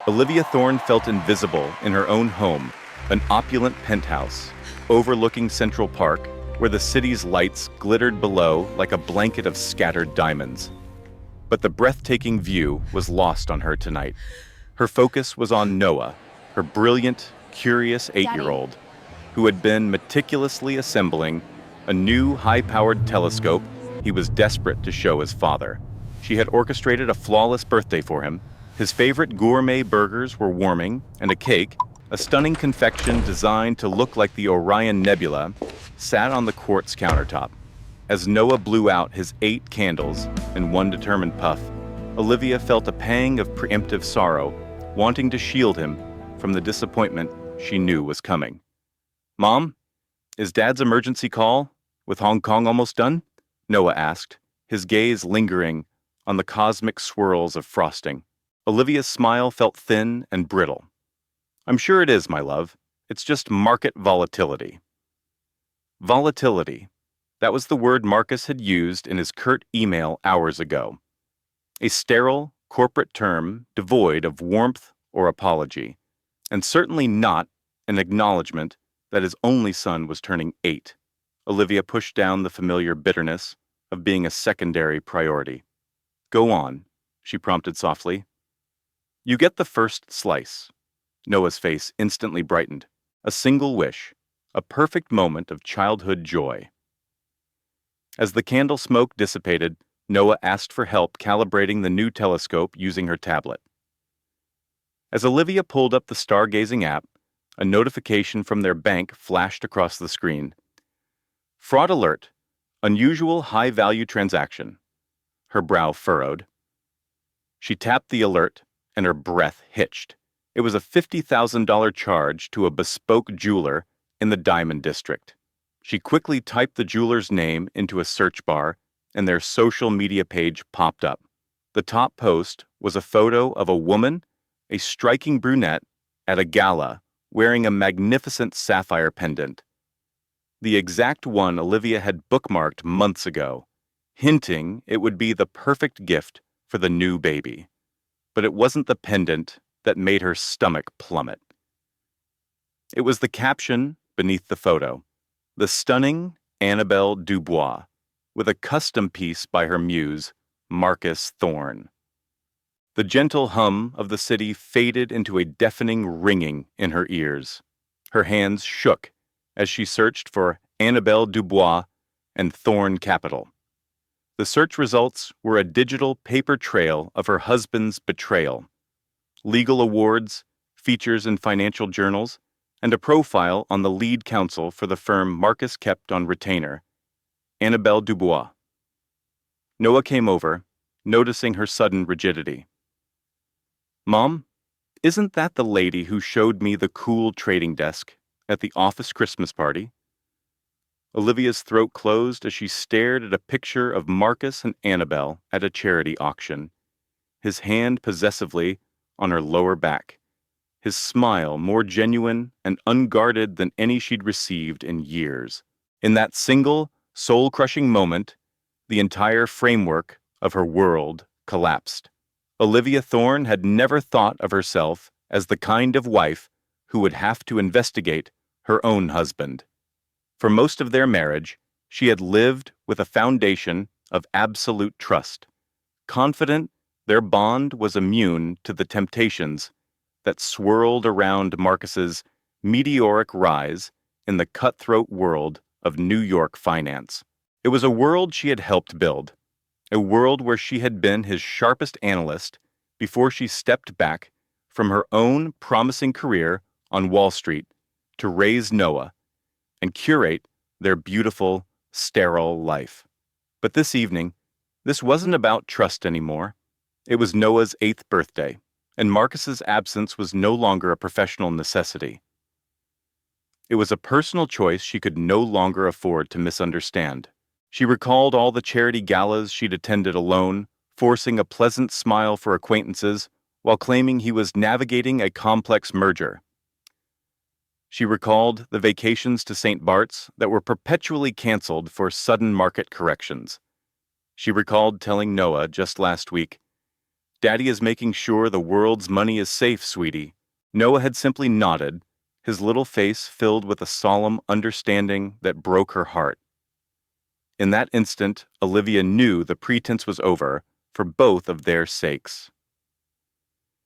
Olivia Thorne felt invisible in her own home, an opulent penthouse, overlooking Central Park, where the city's lights glittered below like a blanket of scattered diamonds. But the breathtaking view was lost on her tonight. Her focus was on Noah, her brilliant, curious Daddy. 8-year-old, who had been meticulously assembling a new high-powered telescope he was desperate to show his father. She had orchestrated a flawless birthday for him. His favorite gourmet burgers were warming, and a cake, a stunning confection designed to look like the Orion Nebula, sat on the quartz countertop. As Noah blew out his 8 candles in one determined puff, Olivia felt a pang of preemptive sorrow, wanting to shield him from the disappointment she knew was coming. "Mom, is Dad's emergency call with Hong Kong almost done?" Noah asked, his gaze lingering on the cosmic swirls of frosting. Olivia's smile felt thin and brittle. "I'm sure it is, my love. It's just market volatility." Volatility. That was the word Marcus had used in his curt email hours ago. A sterile, corporate term devoid of warmth or apology, and certainly not an acknowledgement that his only son was turning 8. Olivia pushed down the familiar bitterness of being a secondary priority. "Go on," she prompted softly. "You get the first slice." Noah's face instantly brightened. A single wish, a perfect moment of childhood joy. As the candle smoke dissipated, Noah asked for help calibrating the new telescope using her tablet. As Olivia pulled up the stargazing app, a notification from their bank flashed across the screen. "Fraud alert. Unusual high-value transaction." Her brow furrowed. She tapped the alert, and her breath hitched. It was a $50,000 charge to a bespoke jeweler in the Diamond District. She quickly typed the jeweler's name into a search bar, and their social media page popped up. The top post was a photo of a woman, a striking brunette, at a gala, wearing a magnificent sapphire pendant. The exact one Olivia had bookmarked months ago, hinting it would be the perfect gift for the new baby. But it wasn't the pendant that made her stomach plummet. It was the caption beneath the photo, the stunning Annabelle Dubois, with a custom piece by her muse, Marcus Thorne. The gentle hum of the city faded into a deafening ringing in her ears. Her hands shook as she searched for Annabelle Dubois and Thorne Capital. The search results were a digital paper trail of her husband's betrayal, legal awards, features in financial journals, and a profile on the lead counsel for the firm Marcus kept on retainer, Annabelle Dubois. Noah came over, noticing her sudden rigidity. "Mom, isn't that the lady who showed me the cool trading desk at the office Christmas party?" Olivia's throat closed as she stared at a picture of Marcus and Annabelle at a charity auction, his hand possessively on her lower back, his smile more genuine and unguarded than any she'd received in years. In that single, soul-crushing moment, the entire framework of her world collapsed. Olivia Thorne had never thought of herself as the kind of wife who would have to investigate her own husband. For most of their marriage, she had lived with a foundation of absolute trust, confident their bond was immune to the temptations that swirled around Marcus's meteoric rise in the cutthroat world of New York finance. It was a world she had helped build, a world where she had been his sharpest analyst before she stepped back from her own promising career on Wall Street to raise Noah and curate their beautiful, sterile life. But this evening, this wasn't about trust anymore. It was Noah's 8th birthday, and Marcus's absence was no longer a professional necessity. It was a personal choice she could no longer afford to misunderstand. She recalled all the charity galas she'd attended alone, forcing a pleasant smile for acquaintances while claiming he was navigating a complex merger. She recalled the vacations to St. Bart's that were perpetually canceled for sudden market corrections. She recalled telling Noah just last week, Daddy is making sure the world's money is safe, sweetie. Noah had simply nodded, his little face filled with a solemn understanding that broke her heart. In that instant, Olivia knew the pretense was over for both of their sakes.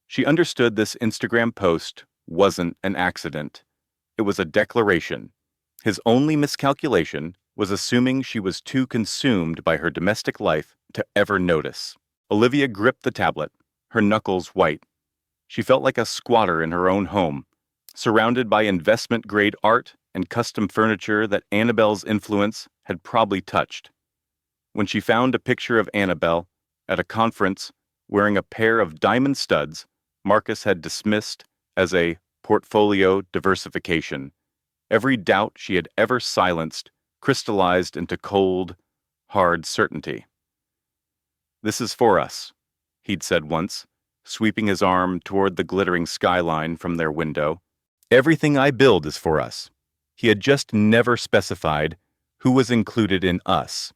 She understood this Instagram post wasn't an accident. It was a declaration. His only miscalculation was assuming she was too consumed by her domestic life to ever notice. Olivia gripped the tablet, her knuckles white. She felt like a squatter in her own home, surrounded by investment-grade art and custom furniture that Annabelle's influence had probably touched. When she found a picture of Annabelle at a conference wearing a pair of diamond studs Marcus had dismissed as a portfolio diversification, every doubt she had ever silenced crystallized into cold, hard certainty. "This is for us," he'd said once, sweeping his arm toward the glittering skyline from their window. "Everything I build is for us." He had just never specified who was included in us.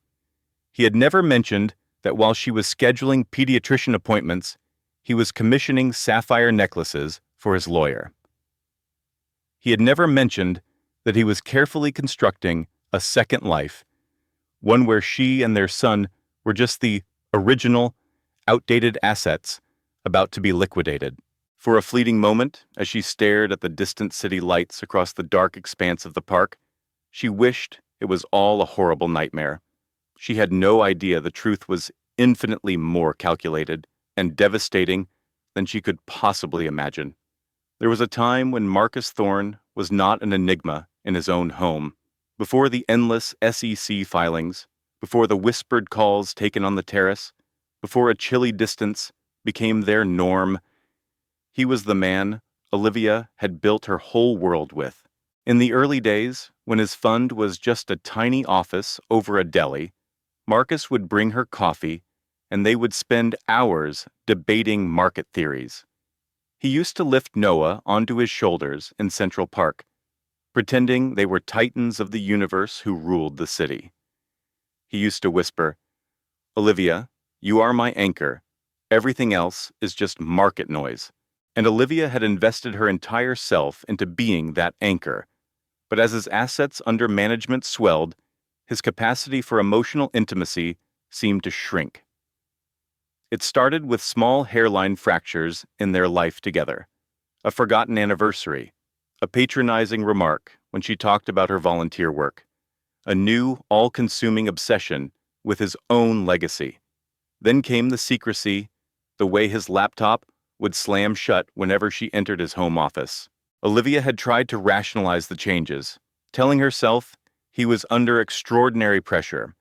He had never mentioned that while she was scheduling pediatrician appointments, he was commissioning sapphire necklaces for his lawyer. He had never mentioned that he was carefully constructing a second life, one where she and their son were just the original, outdated assets about to be liquidated. For a fleeting moment, as she stared at the distant city lights across the dark expanse of the park, she wished it was all a horrible nightmare. She had no idea the truth was infinitely more calculated and devastating than she could possibly imagine. There was a time when Marcus Thorne was not an enigma in his own home. Before the endless SEC filings, before the whispered calls taken on the terrace, before a chilly distance became their norm, he was the man Olivia had built her whole world with. In the early days, when his fund was just a tiny office over a deli, Marcus would bring her coffee, and they would spend hours debating market theories. He used to lift Noah onto his shoulders in Central Park, pretending they were titans of the universe who ruled the city. He used to whisper, "Olivia, you are my anchor. Everything else is just market noise." And Olivia had invested her entire self into being that anchor. But as his assets under management swelled, his capacity for emotional intimacy seemed to shrink. It started with small hairline fractures in their life together, a forgotten anniversary, a patronizing remark when she talked about her volunteer work, a new, all-consuming obsession with his own legacy. Then came the secrecy, the way his laptop would slam shut whenever she entered his home office. Olivia had tried to rationalize the changes, telling herself he was under extraordinary pressure,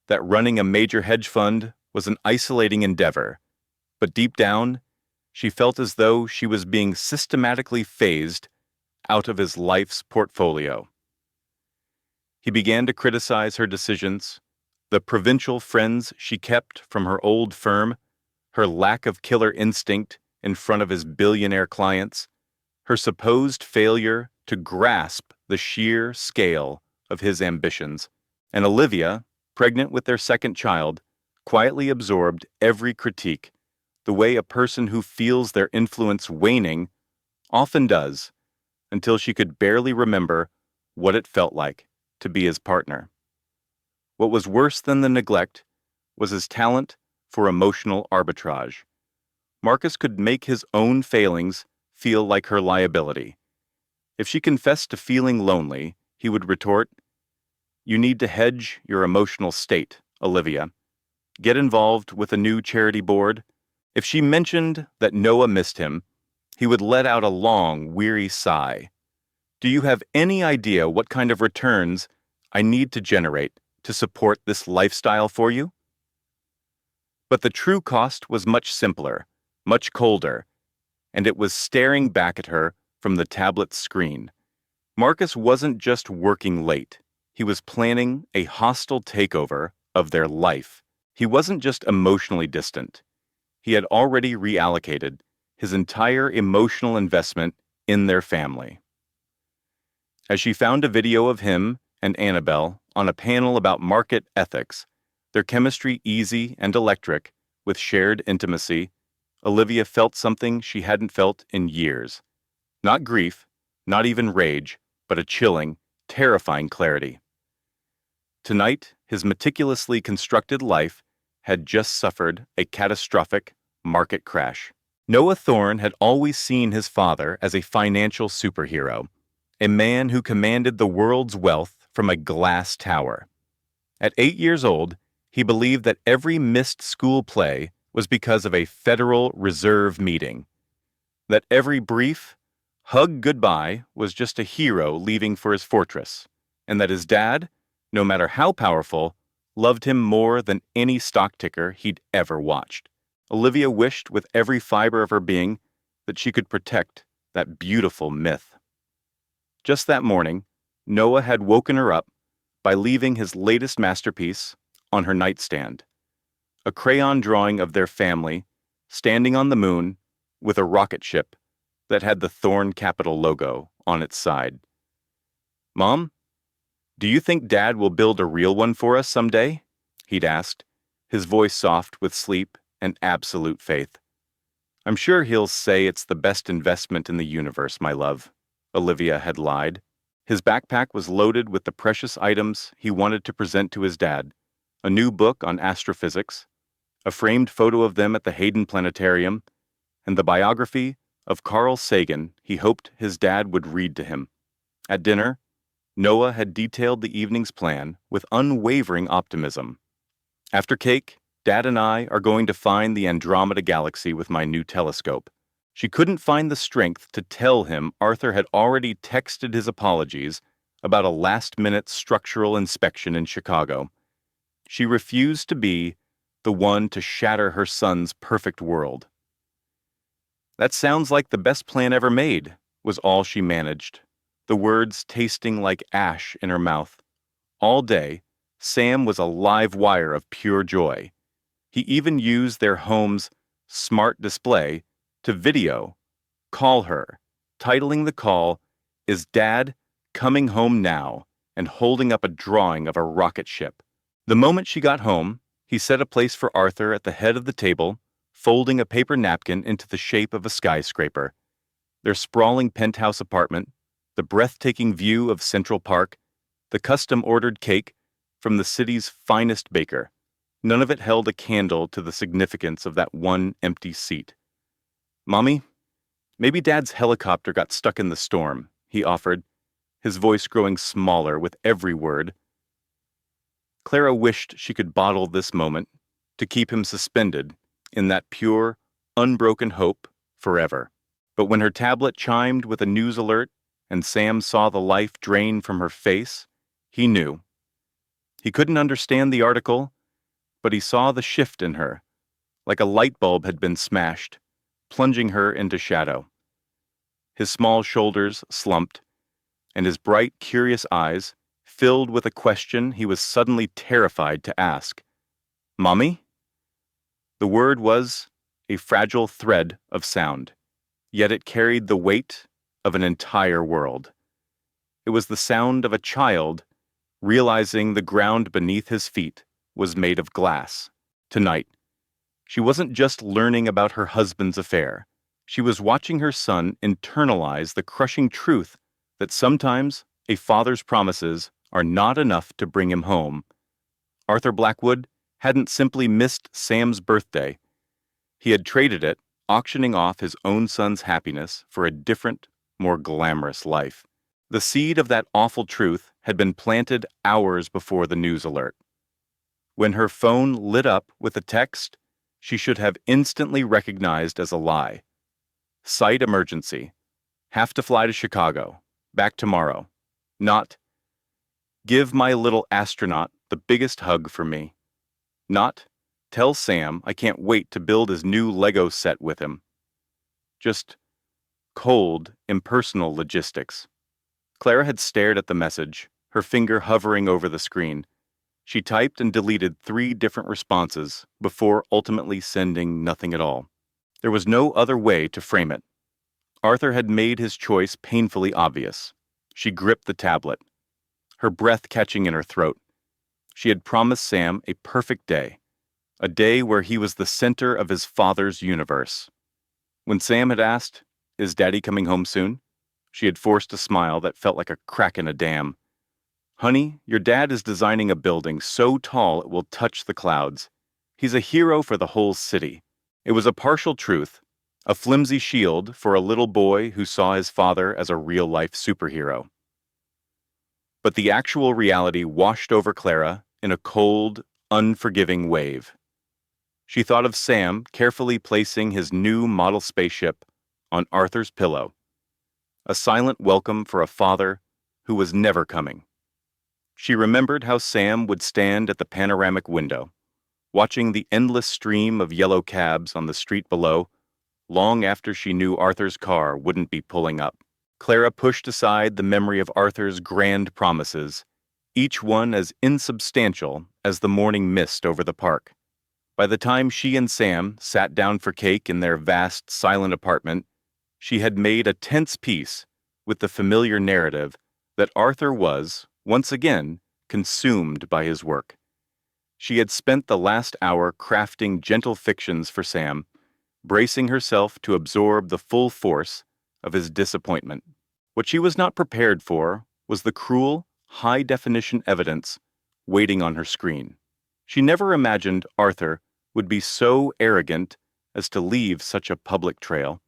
that running a major hedge fund was an isolating endeavor. But deep down, she felt as though she was being systematically phased out of his life's portfolio. He began to criticize her decisions, the provincial friends she kept from her old firm, her lack of killer instinct in front of his billionaire clients, her supposed failure to grasp the sheer scale of his ambitions. And Olivia, pregnant with their second child, quietly absorbed every critique, the way a person who feels their influence waning often does, until she could barely remember what it felt like to be his partner. What was worse than the neglect was his talent for emotional arbitrage. Marcus could make his own failings feel like her liability. If she confessed to feeling lonely, he would retort, "You need to hedge your emotional state, Olivia. Get involved with a new charity board." If she mentioned that Noah missed him, he would let out a long, weary sigh. "Do you have any idea what kind of returns I need to generate to support this lifestyle for you?" But the true cost was much simpler, much colder, and it was staring back at her from the tablet's screen. Marcus wasn't just working late. He was planning a hostile takeover of their life. He wasn't just emotionally distant. He had already reallocated his entire emotional investment in their family. As she found a video of him and Annabelle on a panel about market ethics, their chemistry easy and electric, with shared intimacy, Olivia felt something she hadn't felt in years. Not grief, not even rage, but a chilling, terrifying clarity. Tonight, his meticulously constructed life had just suffered a catastrophic market crash. Noah Thorne had always seen his father as a financial superhero, a man who commanded the world's wealth from a glass tower. At 8 years old, he believed that every missed school play was because of a Federal Reserve meeting, that every brief, hug goodbye was just a hero leaving for his fortress, and that his dad, no matter how powerful, loved him more than any stock ticker he'd ever watched. Olivia wished with every fiber of her being that she could protect that beautiful myth. Just that morning, Noah had woken her up by leaving his latest masterpiece on her nightstand, a crayon drawing of their family standing on the moon with a rocket ship that had the Thorne Capital logo on its side. "Mom, do you think Dad will build a real one for us someday?" he'd asked, his voice soft with sleep and absolute faith. "I'm sure he'll say it's the best investment in the universe, my love," Olivia had lied. His backpack was loaded with the precious items he wanted to present to his dad: a new book on astrophysics, a framed photo of them at the Hayden Planetarium, and the biography of Carl Sagan he hoped his dad would read to him. At dinner, Noah had detailed the evening's plan with unwavering optimism. "After cake, Dad and I are going to find the Andromeda Galaxy with my new telescope." She couldn't find the strength to tell him Arthur had already texted his apologies about a last-minute structural inspection in Chicago. She refused to be the one to shatter her son's perfect world. "That sounds like the best plan ever made," was all she managed, the words tasting like ash in her mouth. All day, Sam was a live wire of pure joy. He even used their home's smart display to call her, titling the call, "Is Dad Coming Home Now?" and holding up a drawing of a rocket ship. The moment she got home, he set a place for Arthur at the head of the table, folding a paper napkin into the shape of a skyscraper. Their sprawling penthouse apartment, the breathtaking view of Central Park, the custom-ordered cake from the city's finest baker. None of it held a candle to the significance of that one empty seat. "Mommy, maybe Dad's helicopter got stuck in the storm," he offered, his voice growing smaller with every word. Clara wished she could bottle this moment to keep him suspended in that pure, unbroken hope forever. But when her tablet chimed with a news alert and Sam saw the life drain from her face, he knew. He couldn't understand the article, but he saw the shift in her, like a light bulb had been smashed, plunging her into shadow. His small shoulders slumped, and his bright, curious eyes filled with a question he was suddenly terrified to ask. "Mommy?" The word was a fragile thread of sound, yet it carried the weight of an entire world. It was the sound of a child realizing the ground beneath his feet was made of glass. Tonight, she wasn't just learning about her husband's affair. She was watching her son internalize the crushing truth that sometimes a father's promises are not enough to bring him home. Arthur Blackwood hadn't simply missed Sam's birthday. He had traded it, auctioning off his own son's happiness for a different, more glamorous life. The seed of that awful truth had been planted hours before the news alert. When her phone lit up with a text she should have instantly recognized as a lie. "Site emergency. Have to fly to Chicago. Back tomorrow." Not, "Give my little astronaut the biggest hug for me." Not, "Tell Sam I can't wait to build his new Lego set with him." Just cold, impersonal logistics. Clara had stared at the message, her finger hovering over the screen. She typed and deleted 3 different responses before ultimately sending nothing at all. There was no other way to frame it. Arthur had made his choice painfully obvious. She gripped the tablet, her breath catching in her throat. She had promised Sam a perfect day, a day where he was the center of his father's universe. When Sam had asked, "Is Daddy coming home soon?" she had forced a smile that felt like a crack in a dam. "Honey, your dad is designing a building so tall it will touch the clouds. He's a hero for the whole city." It was a partial truth, a flimsy shield for a little boy who saw his father as a real-life superhero. But the actual reality washed over Clara in a cold, unforgiving wave. She thought of Sam carefully placing his new model spaceship on Arthur's pillow, a silent welcome for a father who was never coming. She remembered how Sam would stand at the panoramic window, watching the endless stream of yellow cabs on the street below, long after she knew Arthur's car wouldn't be pulling up. Clara pushed aside the memory of Arthur's grand promises, each one as insubstantial as the morning mist over the park. By the time she and Sam sat down for cake in their vast, silent apartment, she had made a tense peace with the familiar narrative that Arthur was, once again, consumed by his work. She had spent the last hour crafting gentle fictions for Sam, bracing herself to absorb the full force of his disappointment. What she was not prepared for was the cruel, high-definition evidence waiting on her screen. She never imagined Arthur would be so arrogant as to leave such a public trail.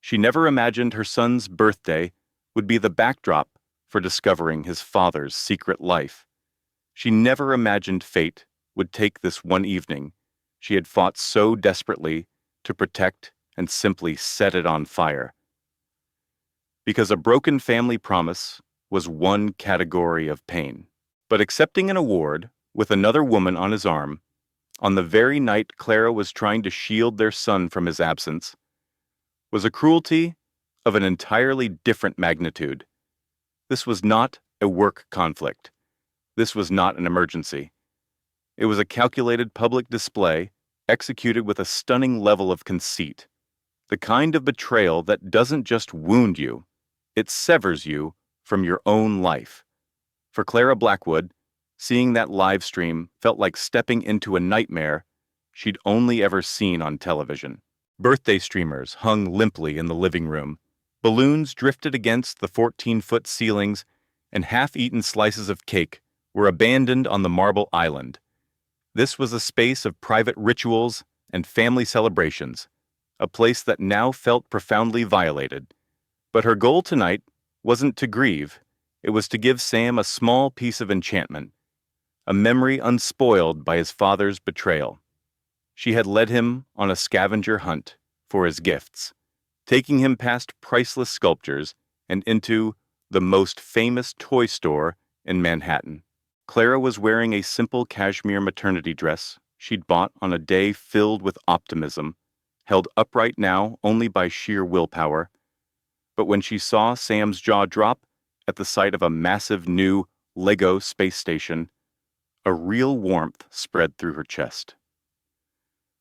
She never imagined her son's birthday would be the backdrop for discovering his father's secret life. She never imagined fate would take this one evening she had fought so desperately to protect and simply set it on fire. Because a broken family promise was one category of pain. But accepting an award with another woman on his arm, on the very night Clara was trying to shield their son from his absence, was a cruelty of an entirely different magnitude. This was not a work conflict. This was not an emergency. It was a calculated public display executed with a stunning level of conceit, the kind of betrayal that doesn't just wound you, it severs you from your own life. For Clara Blackwood, seeing that live stream felt like stepping into a nightmare she'd only ever seen on television. Birthday streamers hung limply in the living room. Balloons drifted against the 14-foot ceilings, and half-eaten slices of cake were abandoned on the marble island. This was a space of private rituals and family celebrations, a place that now felt profoundly violated. But her goal tonight wasn't to grieve, it was to give Sam a small piece of enchantment, a memory unspoiled by his father's betrayal. She had led him on a scavenger hunt for his gifts, taking him past priceless sculptures and into the most famous toy store in Manhattan. Clara was wearing a simple cashmere maternity dress she'd bought on a day filled with optimism, held upright now only by sheer willpower. But when she saw Sam's jaw drop at the sight of a massive new Lego space station, a real warmth spread through her chest.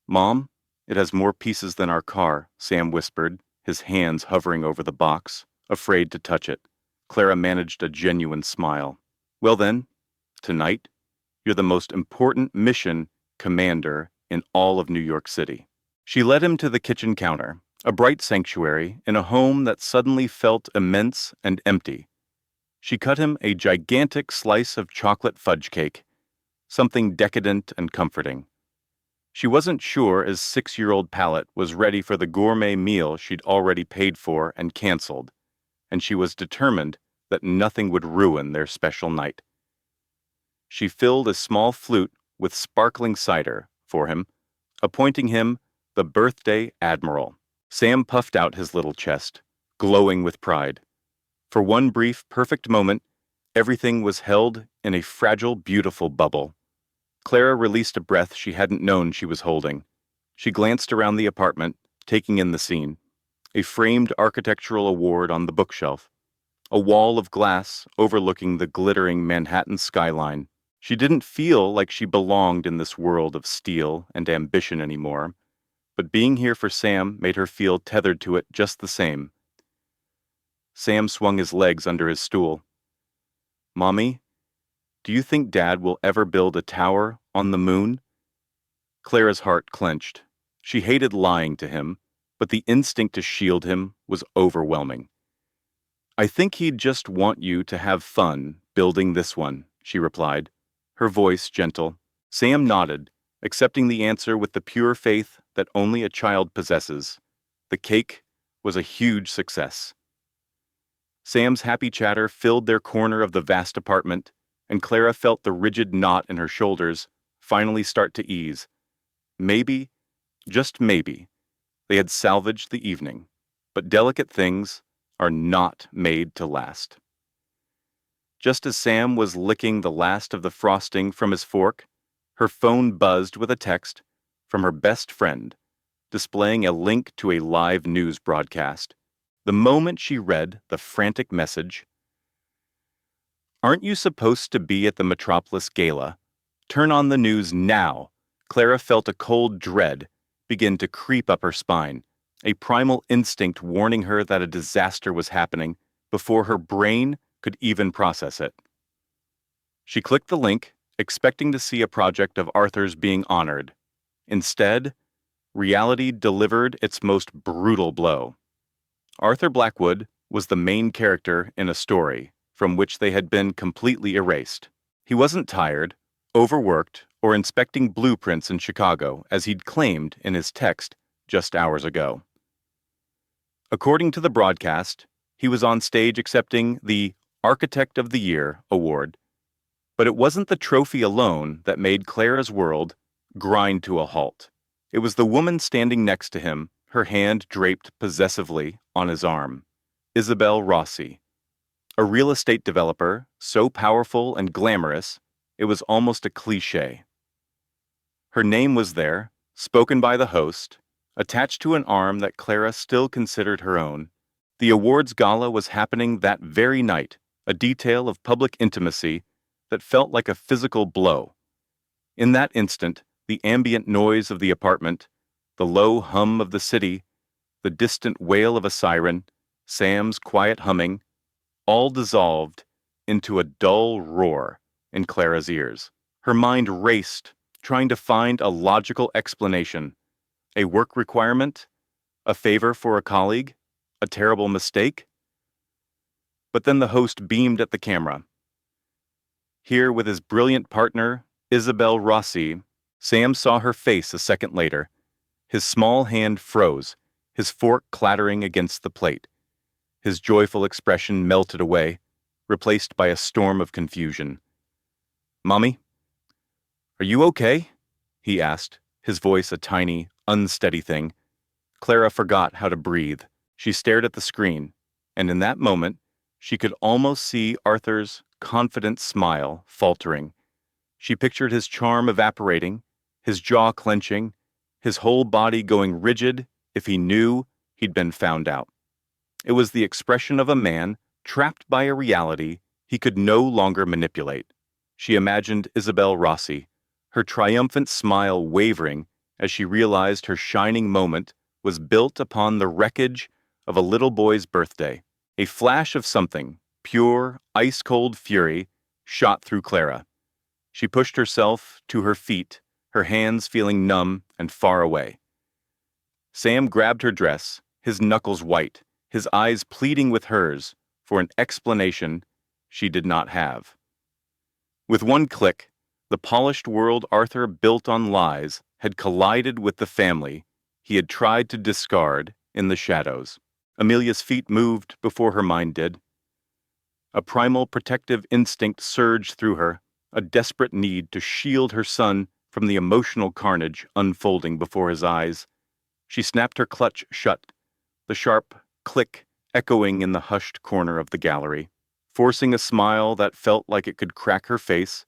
"Mom, it has more pieces than our car," Sam whispered, his hands hovering over the box, afraid to touch it. Clara managed a genuine smile. "Well then, tonight, you're the most important mission commander in all of New York City." She led him to the kitchen counter, a bright sanctuary in a home that suddenly felt immense and empty. She cut him a gigantic slice of chocolate fudge cake, something decadent and comforting. She wasn't sure his 6-year-old palate was ready for the gourmet meal she'd already paid for and canceled, and she was determined that nothing would ruin their special night. She filled a small flute with sparkling cider for him, appointing him the birthday admiral. Sam puffed out his little chest, glowing with pride. For one brief, perfect moment, everything was held in a fragile, beautiful bubble. Clara released a breath she hadn't known she was holding. She glanced around the apartment, taking in the scene. A framed architectural award on the bookshelf. A wall of glass overlooking the glittering Manhattan skyline. She didn't feel like she belonged in this world of steel and ambition anymore, but being here for Sam made her feel tethered to it just the same. Sam swung his legs under his stool. "Mommy, do you think Dad will ever build a tower on the moon?" Clara's heart clenched. She hated lying to him, but the instinct to shield him was overwhelming. "I think he'd just want you to have fun building this one," she replied, her voice gentle. Sam nodded, accepting the answer with the pure faith that only a child possesses. The cake was a huge success. Sam's happy chatter filled their corner of the vast apartment, and Clara felt the rigid knot in her shoulders finally start to ease. Maybe, just maybe, they had salvaged the evening, but delicate things are not made to last. Just as Sam was licking the last of the frosting from his fork, her phone buzzed with a text from her best friend, displaying a link to a live news broadcast. The moment she read the frantic message, "Aren't you supposed to be at the Metropolis Gala? Turn on the news now," Clara felt a cold dread begin to creep up her spine, a primal instinct warning her that a disaster was happening before her brain could even process it. She clicked the link, expecting to see a project of Arthur's being honored. Instead, reality delivered its most brutal blow. Arthur Blackwood was the main character in a story from which they had been completely erased. He wasn't tired, overworked, or inspecting blueprints in Chicago as he'd claimed in his text just hours ago. According to the broadcast, he was on stage accepting the Architect of the Year award. But it wasn't the trophy alone that made Clara's world grind to a halt. It was the woman standing next to him, her hand draped possessively on his arm. Isabel Rossi, a real estate developer so powerful and glamorous, it was almost a cliché. Her name was there, spoken by the host, attached to an arm that Clara still considered her own. The awards gala was happening that very night, a detail of public intimacy that felt like a physical blow. In that instant, the ambient noise of the apartment, the low hum of the city, the distant wail of a siren, Sam's quiet humming, all dissolved into a dull roar in Clara's ears. Her mind raced, trying to find a logical explanation. A work requirement? A favor for a colleague? A terrible mistake? But then the host beamed at the camera. Here with his brilliant partner, Isabel Rossi, Sam saw her face a second later. His small hand froze, his fork clattering against the plate. His joyful expression melted away, replaced by a storm of confusion. "Mommy, are you okay?" he asked, his voice a tiny, unsteady thing. Clara forgot how to breathe. She stared at the screen, and in that moment, she could almost see Arthur's confident smile faltering. She pictured his charm evaporating, his jaw clenching, his whole body going rigid if he knew he'd been found out. It was the expression of a man trapped by a reality he could no longer manipulate. She imagined Isabel Rossi, her triumphant smile wavering as she realized her shining moment was built upon the wreckage of a little boy's birthday. A flash of something, pure, ice-cold fury, shot through Clara. She pushed herself to her feet, her hands feeling numb and far away. Sam grabbed her dress, his knuckles white, his eyes pleading with hers for an explanation she did not have. With one click, the polished world Arthur built on lies had collided with the family he had tried to discard in the shadows. Amelia's feet moved before her mind did. A primal protective instinct surged through her, a desperate need to shield her son from the emotional carnage unfolding before his eyes. She snapped her clutch shut, the sharp click echoing in the hushed corner of the gallery. Forcing a smile that felt like it could crack her face,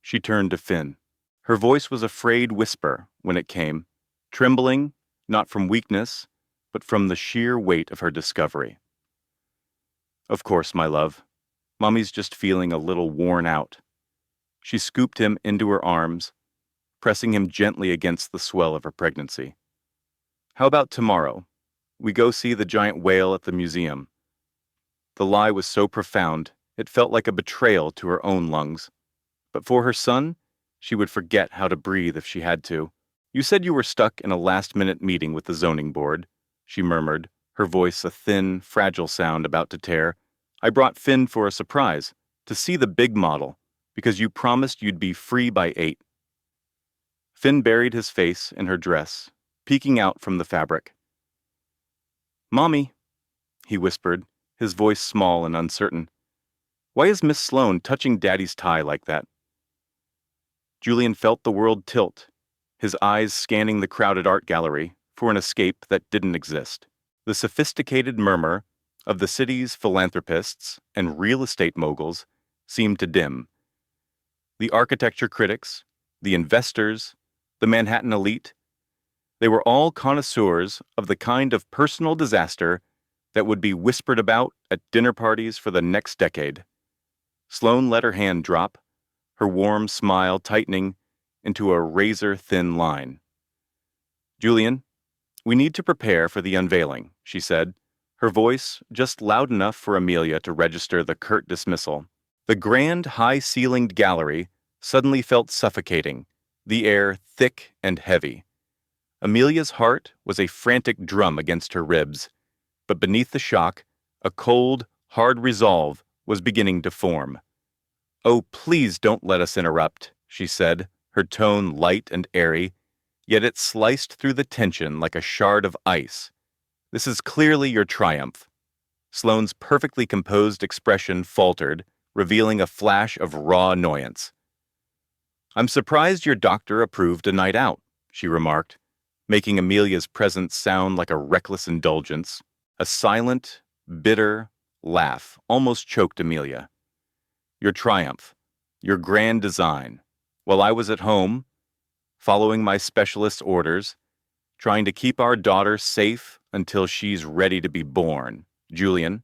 she turned to Finn. Her voice was a frayed whisper when it came, trembling, not from weakness, but from the sheer weight of her discovery. "Of course, my love. Mommy's just feeling a little worn out." She scooped him into her arms, pressing him gently against the swell of her pregnancy. "How about tomorrow? We go see the giant whale at the museum." The lie was so profound, it felt like a betrayal to her own lungs. But for her son, she would forget how to breathe if she had to. You said you were stuck in a last-minute meeting with the zoning board, she murmured, her voice a thin, fragile sound about to tear. I brought Finn for a surprise, to see the big model, because you promised you'd be free by 8. Finn buried his face in her dress, peeking out from the fabric. Mommy, he whispered, his voice small and uncertain. Why is Miss Sloane touching Daddy's tie like that? Julian felt the world tilt, his eyes scanning the crowded art gallery for an escape that didn't exist. The sophisticated murmur of the city's philanthropists and real estate moguls seemed to dim. The architecture critics, the investors, the Manhattan elite, they were all connoisseurs of the kind of personal disaster that would be whispered about at dinner parties for the next decade. Sloane let her hand drop, her warm smile tightening into a razor-thin line. Julian, we need to prepare for the unveiling, she said, her voice just loud enough for Amelia to register the curt dismissal. The grand, high-ceilinged gallery suddenly felt suffocating, the air thick and heavy. Amelia's heart was a frantic drum against her ribs, but beneath the shock, a cold, hard resolve was beginning to form. Oh, please don't let us interrupt, she said, her tone light and airy, yet it sliced through the tension like a shard of ice. This is clearly your triumph. Sloane's perfectly composed expression faltered, revealing a flash of raw annoyance. I'm surprised your doctor approved a night out, she remarked, making Amelia's presence sound like a reckless indulgence. A silent, bitter laugh almost choked Amelia. Your triumph, your grand design, while I was at home, following my specialist's orders, trying to keep our daughter safe until she's ready to be born. Julian,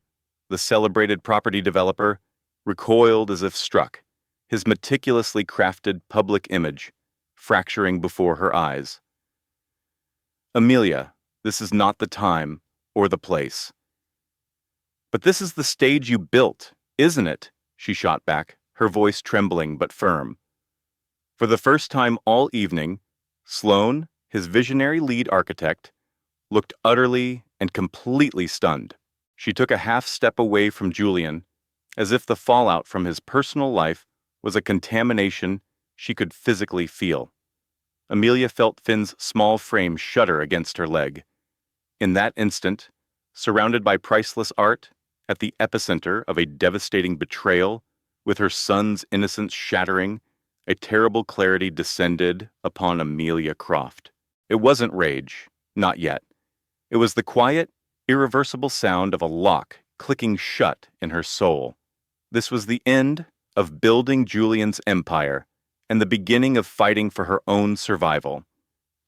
the celebrated property developer, recoiled as if struck, his meticulously crafted public image fracturing before her eyes. Amelia, this is not the time or the place. But this is the stage you built, isn't it? She shot back, her voice trembling but firm. For the first time all evening, Sloane, his visionary lead architect, looked utterly and completely stunned. She took a half step away from Julian, as if the fallout from his personal life was a contamination she could physically feel. Amelia felt Finn's small frame shudder against her leg. In that instant, surrounded by priceless art, at the epicenter of a devastating betrayal, with her son's innocence shattering, a terrible clarity descended upon Amelia Croft. It wasn't rage, not yet. It was the quiet, irreversible sound of a lock clicking shut in her soul. This was the end of building Julian's empire and the beginning of fighting for her own survival.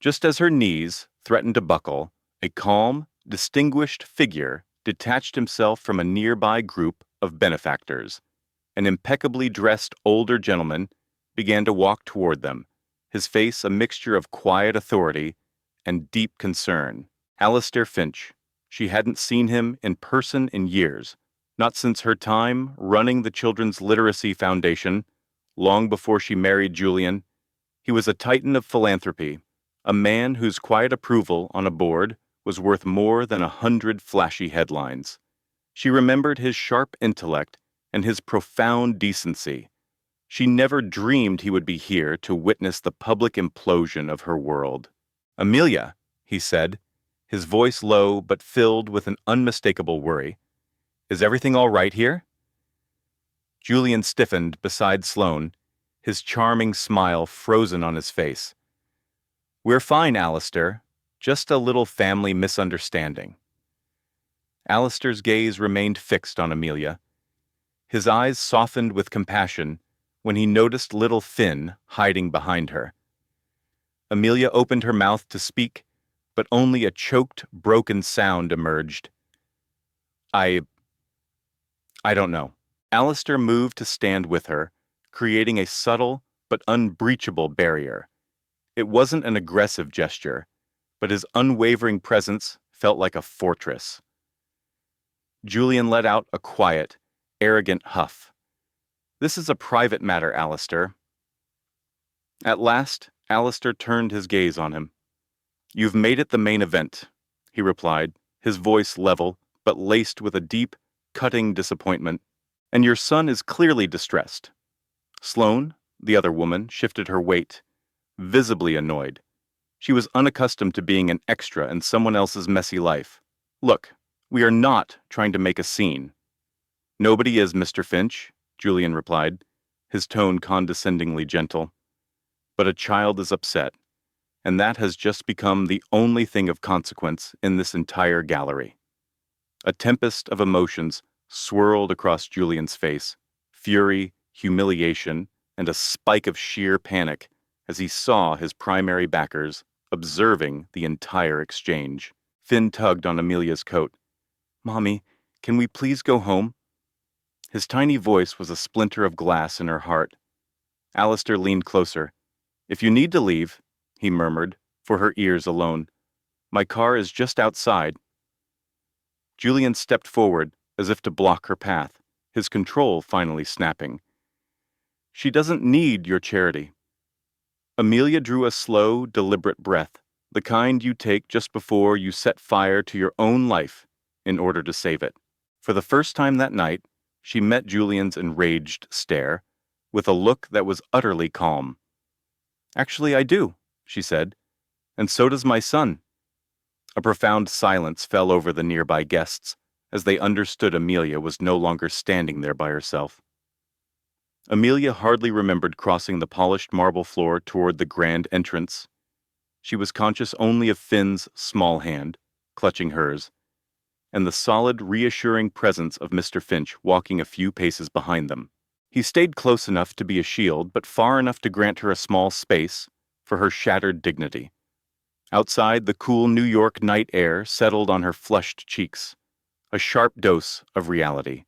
Just as her knees threatened to buckle, a calm, distinguished figure detached himself from a nearby group of benefactors. An impeccably dressed older gentleman began to walk toward them, his face a mixture of quiet authority and deep concern. Alistair Finch. She hadn't seen him in person in years, not since her time running the Children's Literacy Foundation, long before she married Julian. He was a titan of philanthropy, a man whose quiet approval on a board was worth more than 100 flashy headlines. She remembered his sharp intellect and his profound decency. She never dreamed he would be here to witness the public implosion of her world. Amelia, he said, his voice low but filled with an unmistakable worry. Is everything all right here? Julian stiffened beside Sloane, his charming smile frozen on his face. We're fine, Alistair. Just a little family misunderstanding. Alistair's gaze remained fixed on Amelia. His eyes softened with compassion when he noticed little Finn hiding behind her. Amelia opened her mouth to speak, but only a choked, broken sound emerged. I don't know. Alistair moved to stand with her, creating a subtle but unbreachable barrier. It wasn't an aggressive gesture, but his unwavering presence felt like a fortress. Julian let out a quiet, arrogant huff. This is a private matter, Alistair. At last, Alistair turned his gaze on him. "You've made it the main event," he replied, his voice level, but laced with a deep, cutting disappointment. "And your son is clearly distressed." Sloane, the other woman, shifted her weight, visibly annoyed. She was unaccustomed to being an extra in someone else's messy life. "Look, we are not trying to make a scene." "Nobody is, Mr. Finch," Julian replied, his tone condescendingly gentle. "But a child is upset, and that has just become the only thing of consequence in this entire gallery." A tempest of emotions swirled across Julian's face, fury, humiliation, and a spike of sheer panic as he saw his primary backers observing the entire exchange. Finn tugged on Amelia's coat. "Mommy, can we please go home?" His tiny voice was a splinter of glass in her heart. Alistair leaned closer. "If you need to leave," he murmured, for her ears alone, "my car is just outside." Julian stepped forward as if to block her path, his control finally snapping. "She doesn't need your charity." Amelia drew a slow, deliberate breath, the kind you take just before you set fire to your own life in order to save it. For the first time that night, she met Julian's enraged stare with a look that was utterly calm. "Actually, I do," she said, "and so does my son." A profound silence fell over the nearby guests as they understood Amelia was no longer standing there by herself. Amelia hardly remembered crossing the polished marble floor toward the grand entrance. She was conscious only of Finn's small hand, clutching hers, and the solid, reassuring presence of Mr. Finch walking a few paces behind them. He stayed close enough to be a shield, but far enough to grant her a small space for her shattered dignity. Outside, the cool New York night air settled on her flushed cheeks, a sharp dose of reality.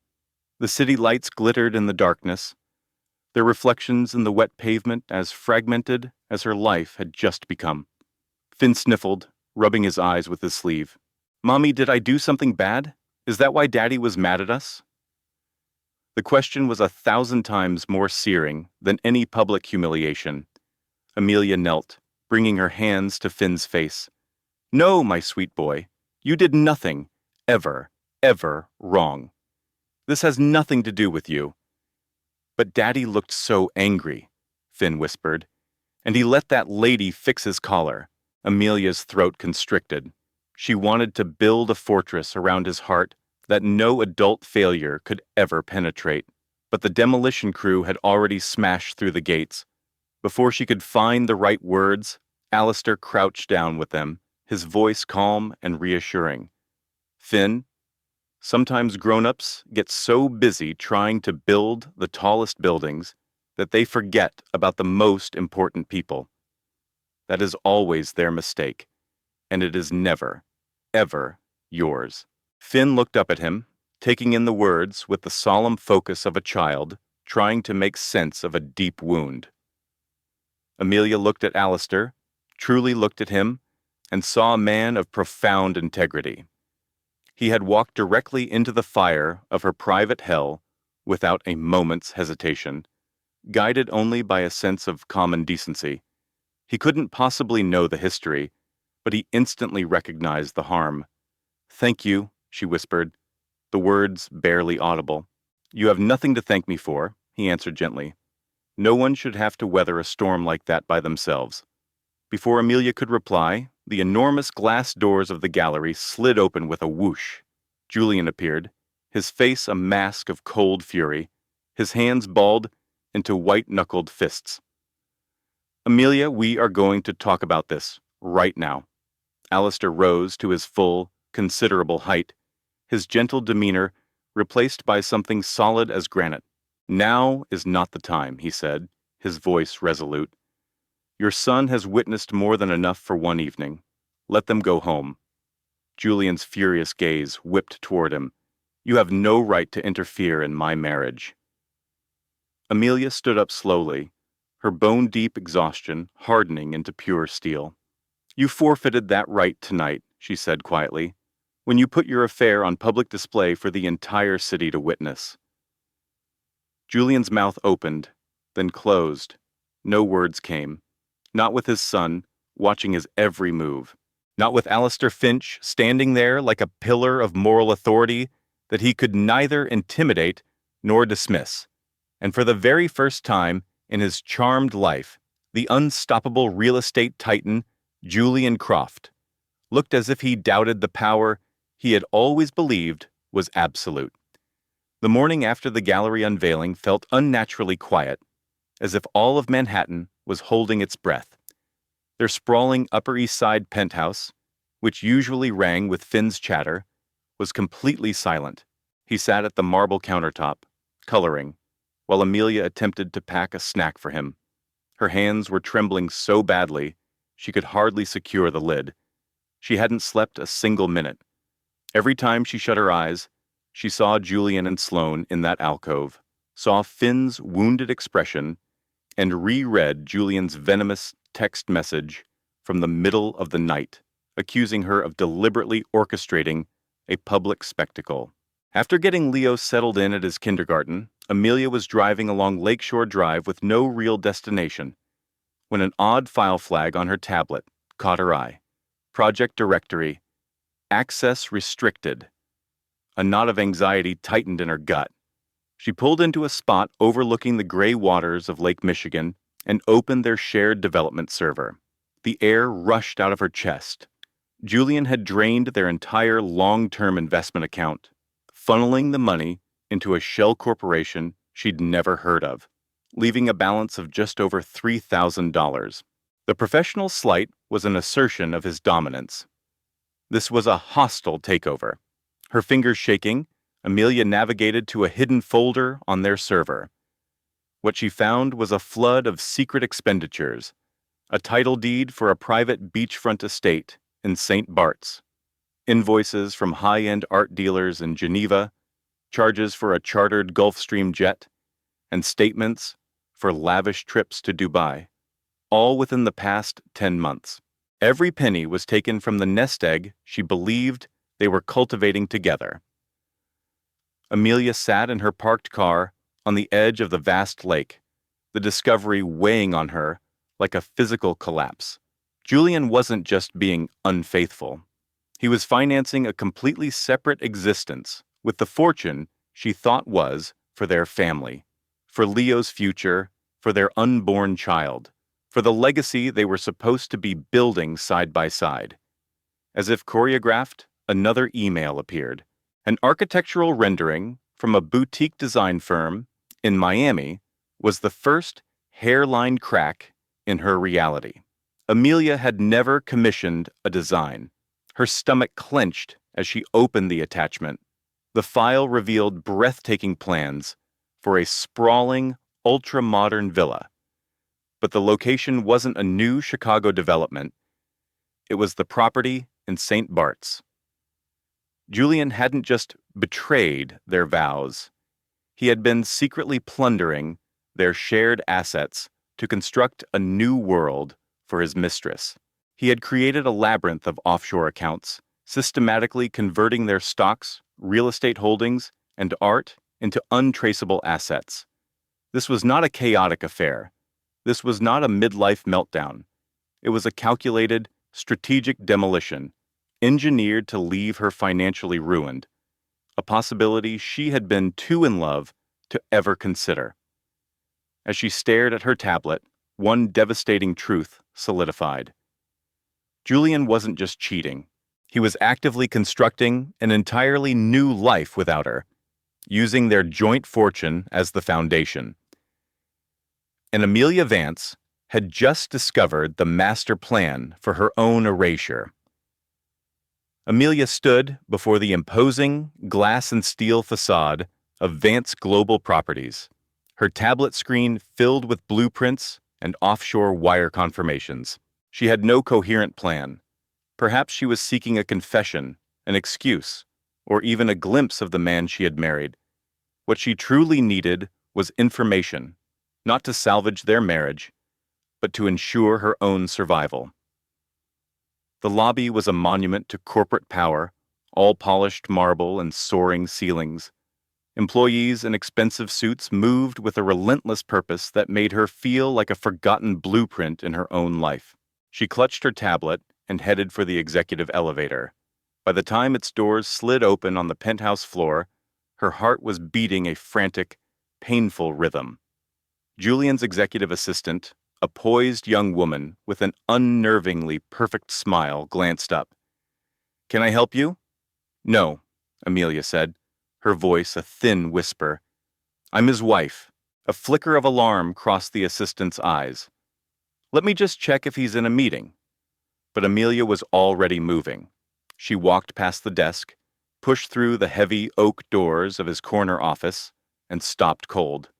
The city lights glittered in the darkness, their reflections in the wet pavement as fragmented as her life had just become. Finn sniffled, rubbing his eyes with his sleeve. "Mommy, did I do something bad? Is that why Daddy was mad at us?" The question was 1,000 times more searing than any public humiliation. Amelia knelt, bringing her hands to Finn's face. "No, my sweet boy, you did nothing, ever, ever wrong. This has nothing to do with you." "But Daddy looked so angry," Finn whispered, "and he let that lady fix his collar." Amelia's throat constricted. She wanted to build a fortress around his heart that no adult failure could ever penetrate. But the demolition crew had already smashed through the gates. Before she could find the right words, Alistair crouched down with them, his voice calm and reassuring. "Finn, sometimes grown-ups get so busy trying to build the tallest buildings that they forget about the most important people. That is always their mistake, and it is never, ever yours." Finn looked up at him, taking in the words with the solemn focus of a child trying to make sense of a deep wound. Amelia looked at Alistair, truly looked at him, and saw a man of profound integrity. He had walked directly into the fire of her private hell without a moment's hesitation, guided only by a sense of common decency. He couldn't possibly know the history, but he instantly recognized the harm. "Thank you," she whispered, the words barely audible. "You have nothing to thank me for," he answered gently. "No one should have to weather a storm like that by themselves." Before Amelia could reply, the enormous glass doors of the gallery slid open with a whoosh. Julian appeared, his face a mask of cold fury, his hands balled into white-knuckled fists. "Amelia, we are going to talk about this, right now." Alistair rose to his full, considerable height, his gentle demeanor replaced by something solid as granite. "Now is not the time," he said, his voice resolute. "Your son has witnessed more than enough for one evening. Let them go home." Julian's furious gaze whipped toward him. "You have no right to interfere in my marriage." Amelia stood up slowly, her bone-deep exhaustion hardening into pure steel. "You forfeited that right tonight," she said quietly, "when you put your affair on public display for the entire city to witness." Julian's mouth opened, then closed. No words came. not with his son, watching his every move, not with Alistair Finch standing there like a pillar of moral authority that he could neither intimidate nor dismiss. And for the very first time in his charmed life, the unstoppable real estate titan, Julian Croft, looked as if he doubted the power he had always believed was absolute. The morning after the gallery unveiling felt unnaturally quiet, as if all of Manhattan was holding its breath. Their sprawling Upper East Side penthouse, which usually rang with Finn's chatter, was completely silent. He sat at the marble countertop, coloring, while Amelia attempted to pack a snack for him. Her hands were trembling so badly she could hardly secure the lid. She hadn't slept a single minute. Every time she shut her eyes, she saw Julian and Sloane in that alcove, saw Finn's wounded expression, and reread Julian's venomous text message from the middle of the night, accusing her of deliberately orchestrating a public spectacle. After getting Leo settled in at his kindergarten, Amelia was driving along Lakeshore Drive with no real destination when an odd file flag on her tablet caught her eye. Project Directory, Access Restricted. A knot of anxiety tightened in her gut. She pulled into a spot overlooking the gray waters of Lake Michigan and opened their shared development server. The air rushed out of her chest. Julian had drained their entire long-term investment account, funneling the money into a shell corporation she'd never heard of, leaving a balance of just over $3,000. The professional slight was an assertion of his dominance. This was a hostile takeover. Her fingers shaking, Amelia navigated to a hidden folder on their server. What she found was a flood of secret expenditures, a title deed for a private beachfront estate in St. Bart's, invoices from high-end art dealers in Geneva, charges for a chartered Gulfstream jet, and statements for lavish trips to Dubai, all within the past 10 months. Every penny was taken from the nest egg she believed they were cultivating together. Amelia sat in her parked car on the edge of the vast lake, the discovery weighing on her like a physical collapse. Julian wasn't just being unfaithful. He was financing a completely separate existence with the fortune she thought was for their family, for Leo's future, for their unborn child, for the legacy they were supposed to be building side by side. As if choreographed, another email appeared. An architectural rendering from a boutique design firm in Miami was the first hairline crack in her reality. Amelia had never commissioned a design. Her stomach clenched as she opened the attachment. The file revealed breathtaking plans for a sprawling, ultra-modern villa. But the location wasn't a new Chicago development. It was the property in St. Bart's. Julian hadn't just betrayed their vows. He had been secretly plundering their shared assets to construct a new world for his mistress. He had created a labyrinth of offshore accounts, systematically converting their stocks, real estate holdings, and art into untraceable assets. This was not a chaotic affair. This was not a midlife meltdown. It was a calculated, strategic demolition, engineered to leave her financially ruined, a possibility she had been too in love to ever consider. As she stared at her tablet, one devastating truth solidified. Julian wasn't just cheating. He was actively constructing an entirely new life without her, using their joint fortune as the foundation. And Amelia Vance had just discovered the master plan for her own erasure. Amelia stood before the imposing glass and steel facade of Vance Global Properties, her tablet screen filled with blueprints and offshore wire confirmations. She had no coherent plan. Perhaps she was seeking a confession, an excuse, or even a glimpse of the man she had married. What she truly needed was information, not to salvage their marriage, but to ensure her own survival. The lobby was a monument to corporate power, all polished marble and soaring ceilings. Employees in expensive suits moved with a relentless purpose that made her feel like a forgotten blueprint in her own life. She clutched her tablet and headed for the executive elevator. By the time its doors slid open on the penthouse floor, her heart was beating a frantic, painful rhythm. Julian's executive assistant, a poised young woman with an unnervingly perfect smile, glanced up. "Can I help you?" "No," Amelia said, her voice a thin whisper. "I'm his wife." A flicker of alarm crossed the assistant's eyes. "Let me just check if he's in a meeting." But Amelia was already moving. She walked past the desk, pushed through the heavy oak doors of his corner office, and stopped cold.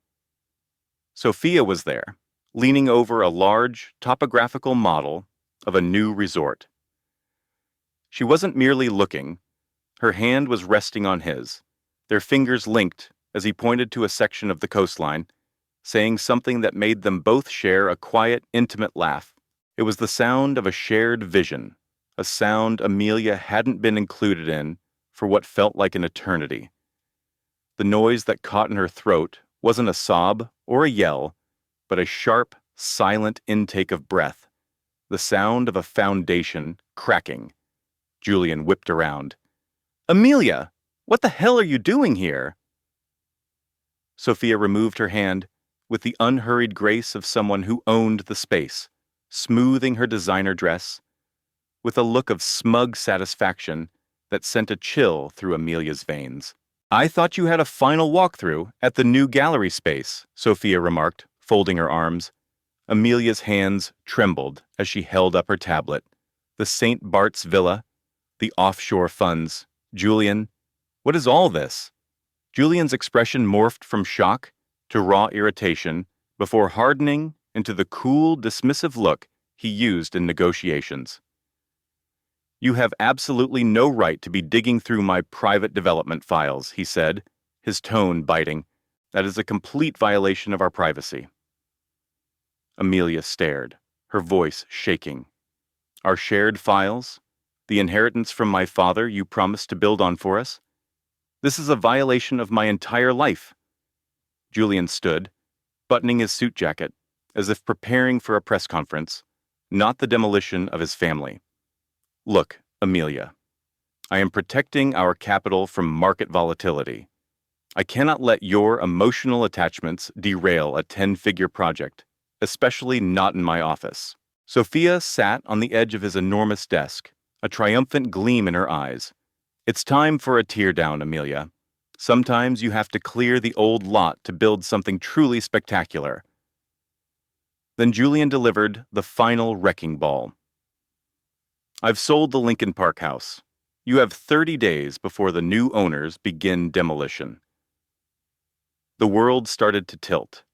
Sophia was there, leaning over a large topographical model of a new resort. She wasn't merely looking. Her hand was resting on his, their fingers linked as he pointed to a section of the coastline, saying something that made them both share a quiet, intimate laugh. It was the sound of a shared vision, a sound Amelia hadn't been included in for what felt like an eternity. The noise that caught in her throat wasn't a sob or a yell, but a sharp, silent intake of breath, the sound of a foundation cracking. Julian whipped around. "Amelia, what the hell are you doing here?" Sophia removed her hand with the unhurried grace of someone who owned the space, smoothing her designer dress, with a look of smug satisfaction that sent a chill through Amelia's veins. "I thought you had a final walkthrough at the new gallery space," Sophia remarked, folding her arms. Amelia's hands trembled as she held up her tablet. The St. Bart's Villa, the offshore funds. "Julian, what is all this?" Julian's expression morphed from shock to raw irritation before hardening into the cool, dismissive look he used in negotiations. "You have absolutely no right to be digging through my private development files," he said, his tone biting. "That is a complete violation of our privacy." Amelia stared, her voice shaking. "Our shared files? The inheritance from my father you promised to build on for us? This is a violation of my entire life." Julian stood, buttoning his suit jacket, as if preparing for a press conference, not the demolition of his family. "Look, Amelia, I am protecting our capital from market volatility. I cannot let your emotional attachments derail a 10-figure project, especially not in my office." Sophia sat on the edge of his enormous desk, a triumphant gleam in her eyes. "It's time for a teardown, Amelia. Sometimes you have to clear the old lot to build something truly spectacular." Then Julian delivered the final wrecking ball. "I've sold the Lincoln Park house. You have 30 days before the new owners begin demolition." The world started to tilt,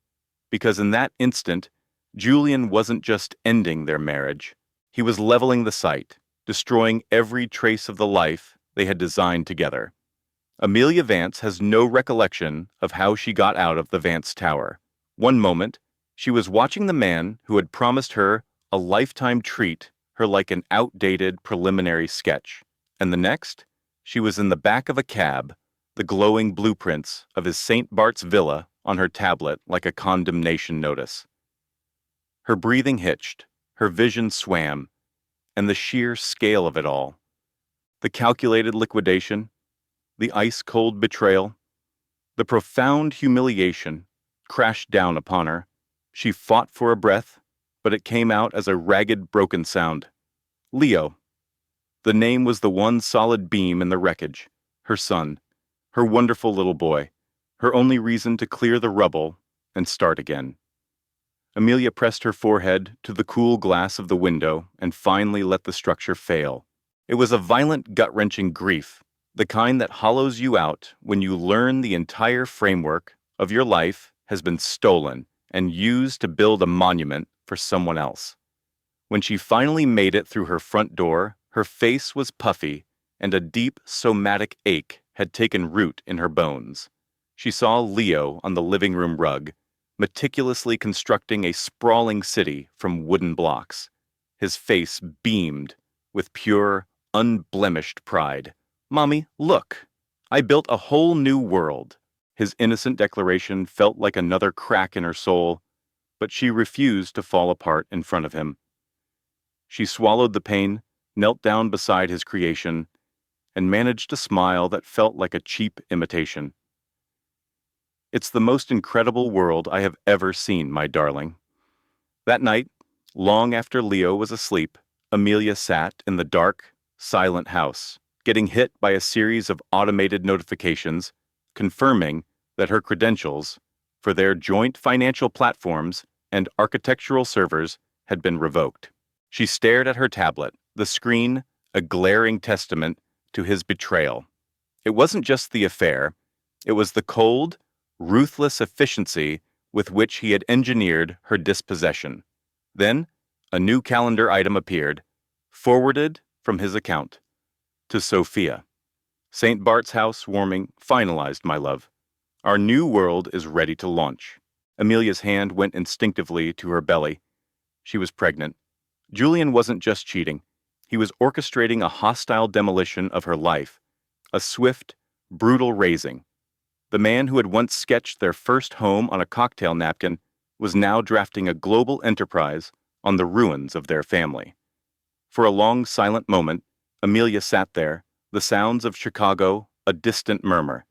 because in that instant, Julian wasn't just ending their marriage. He was leveling the site, destroying every trace of the life they had designed together. Amelia Vance has no recollection of how she got out of the Vance Tower. One moment, she was watching the man who had promised her a lifetime treat her like an outdated preliminary sketch, and the next, she was in the back of a cab, the glowing blueprints of his St. Bart's villa on her tablet like a condemnation notice. Her breathing hitched, her vision swam, and the sheer scale of it all. The calculated liquidation, the ice-cold betrayal, the profound humiliation crashed down upon her. She fought for a breath, but it came out as a ragged, broken sound. Leo. The name was the one solid beam in the wreckage. Her son. Her wonderful little boy. Her only reason to clear the rubble and start again. Amelia pressed her forehead to the cool glass of the window and finally let the structure fail. It was a violent, gut-wrenching grief, the kind that hollows you out when you learn the entire framework of your life has been stolen and used to build a monument for someone else. When she finally made it through her front door, her face was puffy and a deep somatic ache had taken root in her bones. She saw Leo on the living room rug, meticulously constructing a sprawling city from wooden blocks. His face beamed with pure, unblemished pride. "Mommy, look! I built a whole new world. His innocent declaration felt like another crack in her soul, but she refused to fall apart in front of him. She swallowed the pain, knelt down beside his creation, and managed a smile that felt like a cheap imitation. "It's the most incredible world I have ever seen, my darling." That night, long after Leo was asleep, Amelia sat in the dark, silent house, getting hit by a series of automated notifications confirming that her credentials for their joint financial platforms and architectural servers had been revoked. She stared at her tablet, the screen a glaring testament to his betrayal. It wasn't just the affair, it was the cold, ruthless efficiency with which he had engineered her dispossession. Then, a new calendar item appeared, forwarded from his account. To Sophia. "St. Bart's house warming finalized, my love. Our new world is ready to launch." Amelia's hand went instinctively to her belly. She was pregnant. Julian wasn't just cheating. He was orchestrating a hostile demolition of her life, a swift, brutal razing. The man who had once sketched their first home on a cocktail napkin was now drafting a global enterprise on the ruins of their family. For a long, silent moment, Amelia sat there, the sounds of Chicago a distant murmur.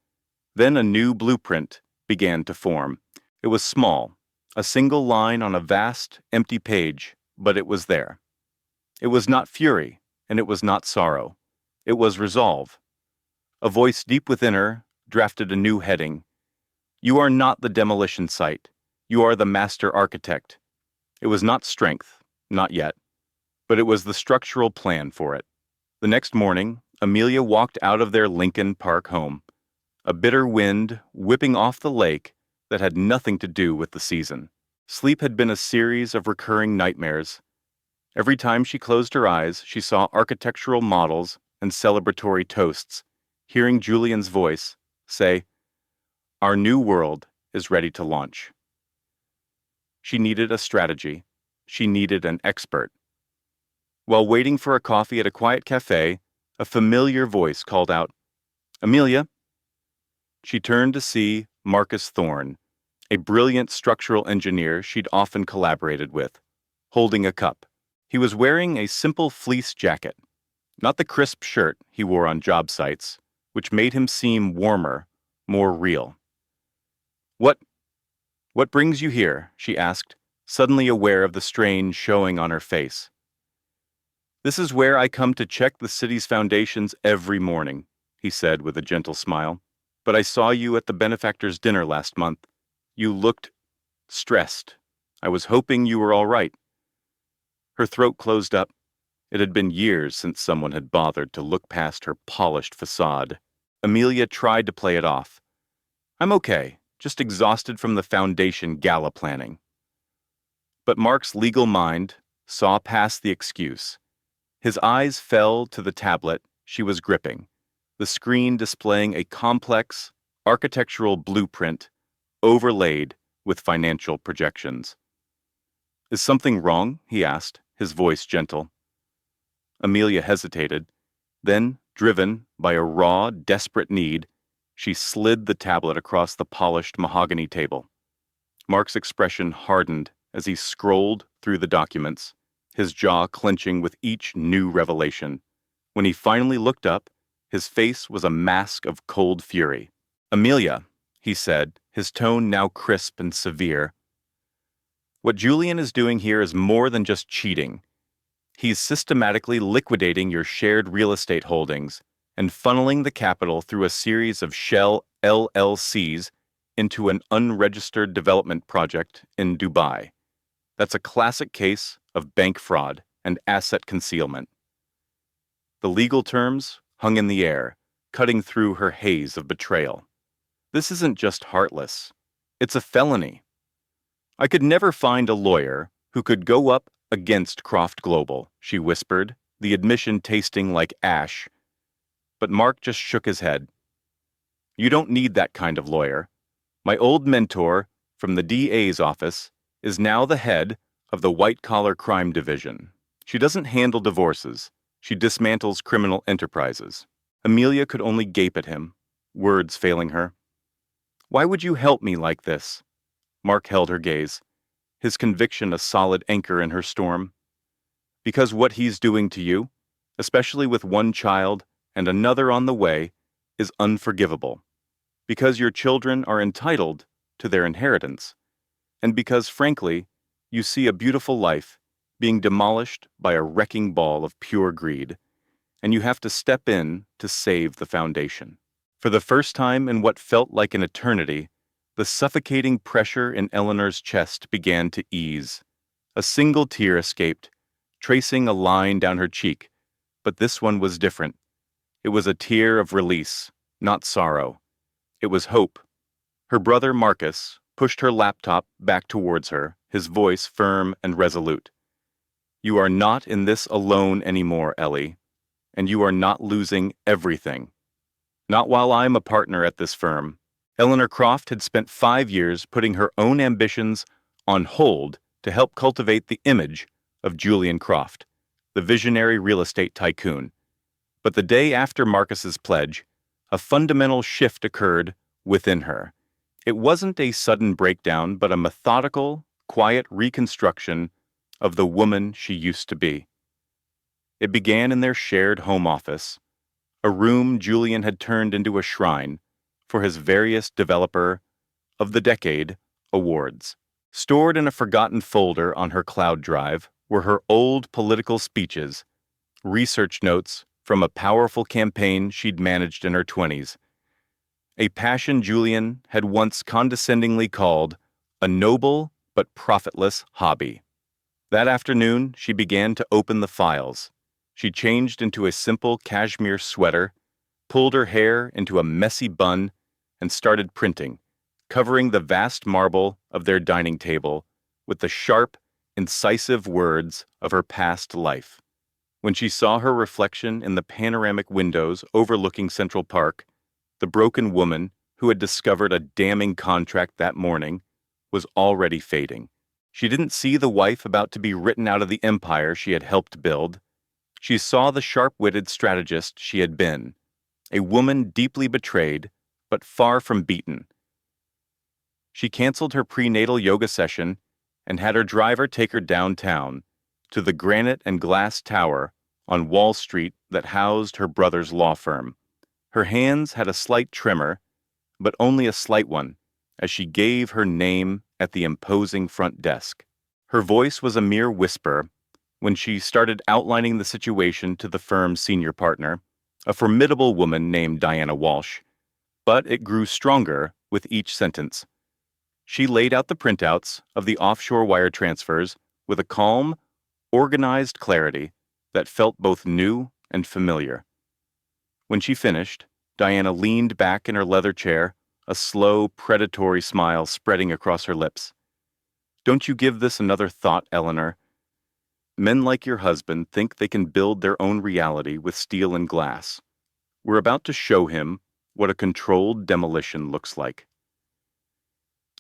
Then a new blueprint began to form. It was small, a single line on a vast, empty page, but it was there. It was not fury, and it was not sorrow. It was resolve. A voice deep within her drafted a new heading. "You are not the demolition site. You are the master architect." It was not strength, not yet, but it was the structural plan for it. The next morning, Amelia walked out of their Lincoln Park home, a bitter wind whipping off the lake that had nothing to do with the season. Sleep had been a series of recurring nightmares. Every time she closed her eyes, she saw architectural models and celebratory toasts, hearing Julian's voice say, "Our new world is ready to launch." She needed a strategy. She needed an expert. While waiting for a coffee at a quiet cafe, a familiar voice called out, "Amelia." She turned to see Marcus Thorne, a brilliant structural engineer she'd often collaborated with, holding a cup. He was wearing a simple fleece jacket, not the crisp shirt he wore on job sites, which made him seem warmer, more real. What brings you here?" she asked, suddenly aware of the strain showing on her face. "This is where I come to check the city's foundations every morning," he said with a gentle smile. "But I saw you at the benefactor's dinner last month. You looked stressed. I was hoping you were all right." Her throat closed up. It had been years since someone had bothered to look past her polished facade. Amelia tried to play it off. "I'm okay, just exhausted from the foundation gala planning." But Mark's legal mind saw past the excuse. His eyes fell to the tablet she was gripping, the screen displaying a complex, architectural blueprint overlaid with financial projections. "Is something wrong?" he asked, his voice gentle. Amelia hesitated. Then, driven by a raw, desperate need, she slid the tablet across the polished mahogany table. Mark's expression hardened as he scrolled through the documents, his jaw clenching with each new revelation. When he finally looked up, his face was a mask of cold fury. "Amelia," he said, his tone now crisp and severe, "what Julian is doing here is more than just cheating. He's systematically liquidating your shared real estate holdings and funneling the capital through a series of shell LLCs into an unregistered development project in Dubai. That's a classic case of bank fraud and asset concealment." The legal terms hung in the air, cutting through her haze of betrayal. "This isn't just heartless. It's a felony. I could never find a lawyer who could go up against Croft Global," she whispered, the admission tasting like ash. But Mark just shook his head. "You don't need that kind of lawyer. My old mentor from the DA's office is now the head of the white-collar crime division. She doesn't handle divorces. She dismantles criminal enterprises." Amelia could only gape at him, words failing her. Why would you help me like this? Mark held her gaze, his conviction a solid anchor in her storm. Because what he's doing to you, especially with one child and another on the way, is unforgivable. Because your children are entitled to their inheritance. And because, frankly, you see a beautiful life being demolished by a wrecking ball of pure greed, and you have to step in to save the foundation. For the first time in what felt like an eternity, the suffocating pressure in Eleanor's chest began to ease. A single tear escaped, tracing a line down her cheek, but this one was different. It was a tear of release, not sorrow. It was hope. Her brother Marcus pushed her laptop back towards her, his voice firm and resolute. You are not in this alone anymore, Ellie, and you are not losing everything. Not while I'm a partner at this firm. Eleanor Croft had spent 5 years putting her own ambitions on hold to help cultivate the image of Julian Croft, the visionary real estate tycoon. But the day after Marcus's pledge, a fundamental shift occurred within her. It wasn't a sudden breakdown, but a methodical, quiet reconstruction of the woman she used to be. It began in their shared home office, a room Julian had turned into a shrine for his various Developer of the Decade awards. Stored in a forgotten folder on her cloud drive were her old political speeches, research notes from a powerful campaign she'd managed in her 20s, a passion Julian had once condescendingly called a noble but profitless hobby. That afternoon, she began to open the files. She changed into a simple cashmere sweater, pulled her hair into a messy bun, and started printing, covering the vast marble of their dining table with the sharp, incisive words of her past life. When she saw her reflection in the panoramic windows overlooking Central Park, the broken woman who had discovered a damning contract that morning was already fading. She didn't see the wife about to be written out of the empire she had helped build. She saw the sharp-witted strategist she had been, a woman deeply betrayed, but far from beaten. She canceled her prenatal yoga session and had her driver take her downtown to the granite and glass tower on Wall Street that housed her brother's law firm. Her hands had a slight tremor, but only a slight one, as she gave her name at the imposing front desk. Her voice was a mere whisper when she started outlining the situation to the firm's senior partner, a formidable woman named Diana Walsh, but it grew stronger with each sentence. She laid out the printouts of the offshore wire transfers with a calm, organized clarity that felt both new and familiar. When she finished, Diana leaned back in her leather chair, a slow, predatory smile spreading across her lips. Don't you give this another thought, Eleanor. Men like your husband think they can build their own reality with steel and glass. We're about to show him what a controlled demolition looks like.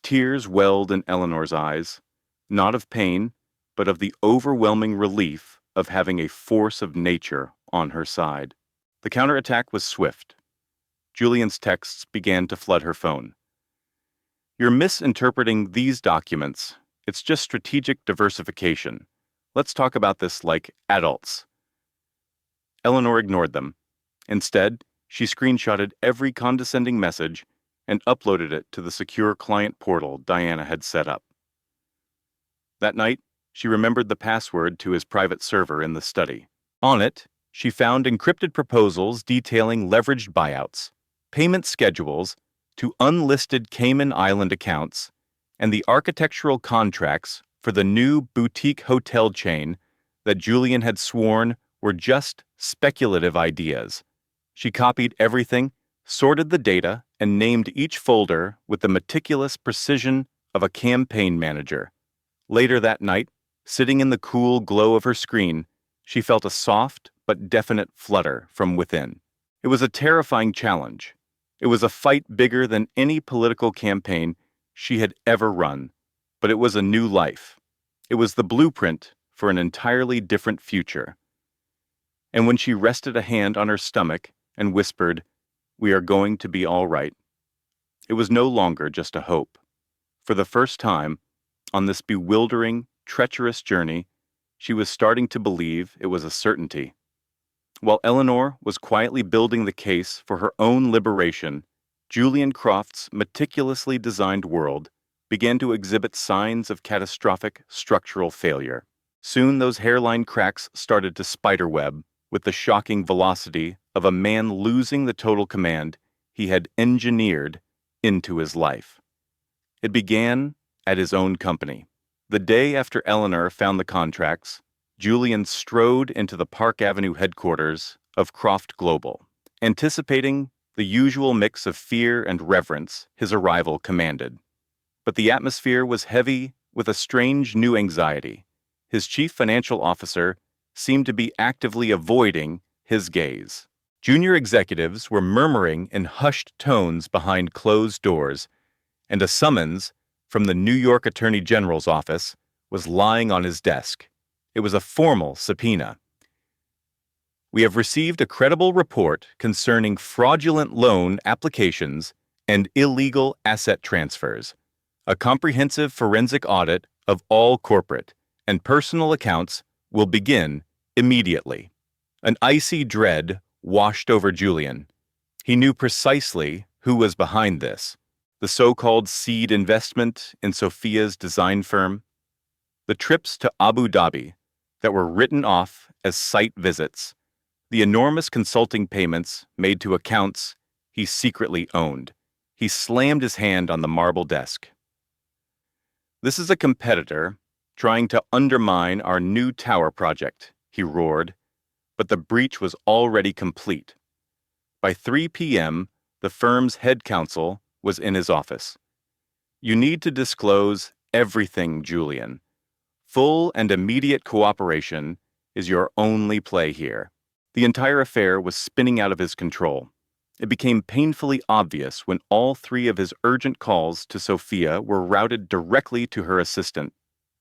Tears welled in Eleanor's eyes, not of pain, but of the overwhelming relief of having a force of nature on her side. The counterattack was swift. Julian's texts began to flood her phone. You're misinterpreting these documents. It's just strategic diversification. Let's talk about this like adults. Eleanor ignored them. Instead, she screenshotted every condescending message and uploaded it to the secure client portal Diana had set up. That night, she remembered the password to his private server in the study. On it, she found encrypted proposals detailing leveraged buyouts, payment schedules to unlisted Cayman Island accounts, and the architectural contracts for the new boutique hotel chain that Julian had sworn were just speculative ideas. She copied everything, sorted the data, and named each folder with the meticulous precision of a campaign manager. Later that night, sitting in the cool glow of her screen, she felt a soft but definite flutter from within. It was a terrifying challenge. It was a fight bigger than any political campaign she had ever run, but it was a new life. It was the blueprint for an entirely different future. And when she rested a hand on her stomach and whispered, "We are going to be all right," It was no longer just a hope. For the first time, on this bewildering, treacherous journey, she was starting to believe it was a certainty. While Eleanor was quietly building the case for her own liberation, Julian Croft's meticulously designed world began to exhibit signs of catastrophic structural failure. Soon those hairline cracks started to spiderweb with the shocking velocity of a man losing the total command he had engineered into his life. It began at his own company. The day after Eleanor found the contracts, Julian strode into the Park Avenue headquarters of Croft Global, anticipating the usual mix of fear and reverence his arrival commanded. But the atmosphere was heavy with a strange new anxiety. His chief financial officer seemed to be actively avoiding his gaze. Junior executives were murmuring in hushed tones behind closed doors, and a summons from the New York Attorney General's office was lying on his desk. It was a formal subpoena. We have received a credible report concerning fraudulent loan applications and illegal asset transfers. A comprehensive forensic audit of all corporate and personal accounts will begin immediately. An icy dread washed over Julian. He knew precisely who was behind this. The so-called seed investment in Sophia's design firm. The trips to Abu Dhabi that were written off as site visits. The enormous consulting payments made to accounts he secretly owned. He slammed his hand on the marble desk. This is a competitor trying to undermine our new tower project, he roared, but the breach was already complete. By 3 p.m., the firm's head counsel was in his office. You need to disclose everything, Julian. Full and immediate cooperation is your only play here. The entire affair was spinning out of his control. It became painfully obvious when all 3 of his urgent calls to Sophia were routed directly to her assistant.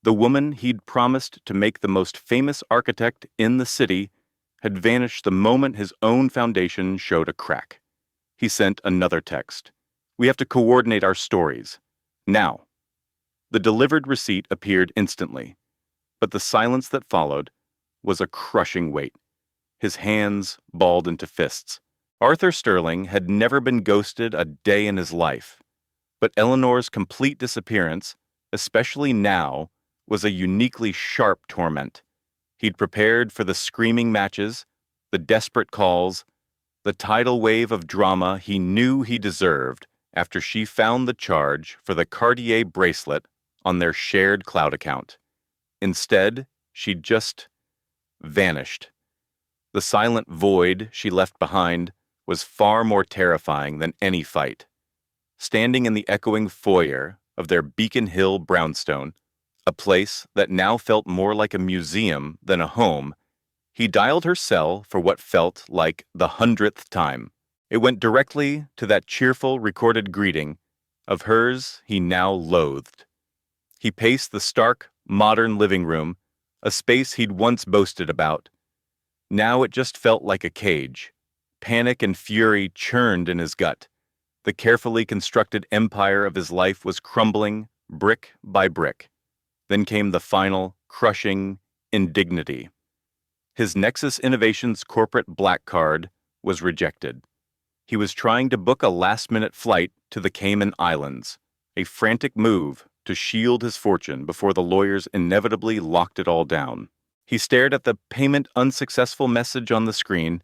The woman he'd promised to make the most famous architect in the city had vanished the moment his own foundation showed a crack. He sent another text. We have to coordinate our stories. Now. The delivered receipt appeared instantly, but the silence that followed was a crushing weight. His hands balled into fists. Arthur Sterling had never been ghosted a day in his life, but Eleanor's complete disappearance, especially now, was a uniquely sharp torment. He'd prepared for the screaming matches, the desperate calls, the tidal wave of drama he knew he deserved after she found the charge for the Cartier bracelet on their shared cloud account. Instead, she'd just vanished. The silent void she left behind was far more terrifying than any fight. Standing in the echoing foyer of their Beacon Hill brownstone, a place that now felt more like a museum than a home, he dialed her cell for what felt like the 100th time. It went directly to that cheerful recorded greeting of hers he now loathed. He paced the stark, modern living room, a space he'd once boasted about. Now it just felt like a cage. Panic and fury churned in his gut. The carefully constructed empire of his life was crumbling, brick by brick. Then came the final, crushing indignity. His Nexus Innovations corporate black card was rejected. He was trying to book a last-minute flight to the Cayman Islands, a frantic move to shield his fortune before the lawyers inevitably locked it all down. He stared at the payment unsuccessful message on the screen,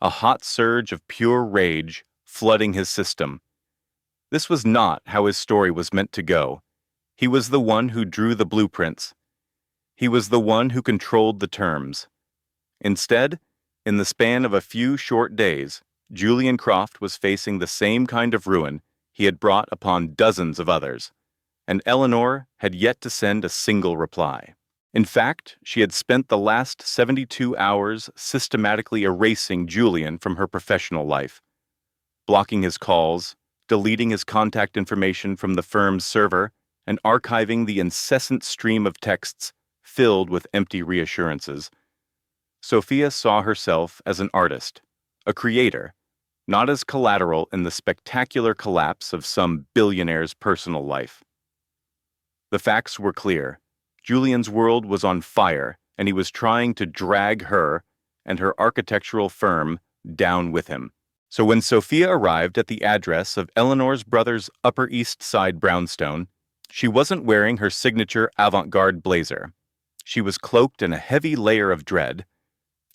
a hot surge of pure rage flooding his system. This was not how his story was meant to go. He was the one who drew the blueprints. He was the one who controlled the terms. Instead, in the span of a few short days, Julian Croft was facing the same kind of ruin he had brought upon dozens of others, and Eleanor had yet to send a single reply. In fact, she had spent the last 72 hours systematically erasing Julian from her professional life, blocking his calls, deleting his contact information from the firm's server, and archiving the incessant stream of texts filled with empty reassurances. Sophia saw herself as an artist, a creator, not as collateral in the spectacular collapse of some billionaire's personal life. The facts were clear. Julian's world was on fire, and he was trying to drag her and her architectural firm down with him. So when Sophia arrived at the address of Eleanor's brother's Upper East Side brownstone, she wasn't wearing her signature avant-garde blazer. She was cloaked in a heavy layer of dread.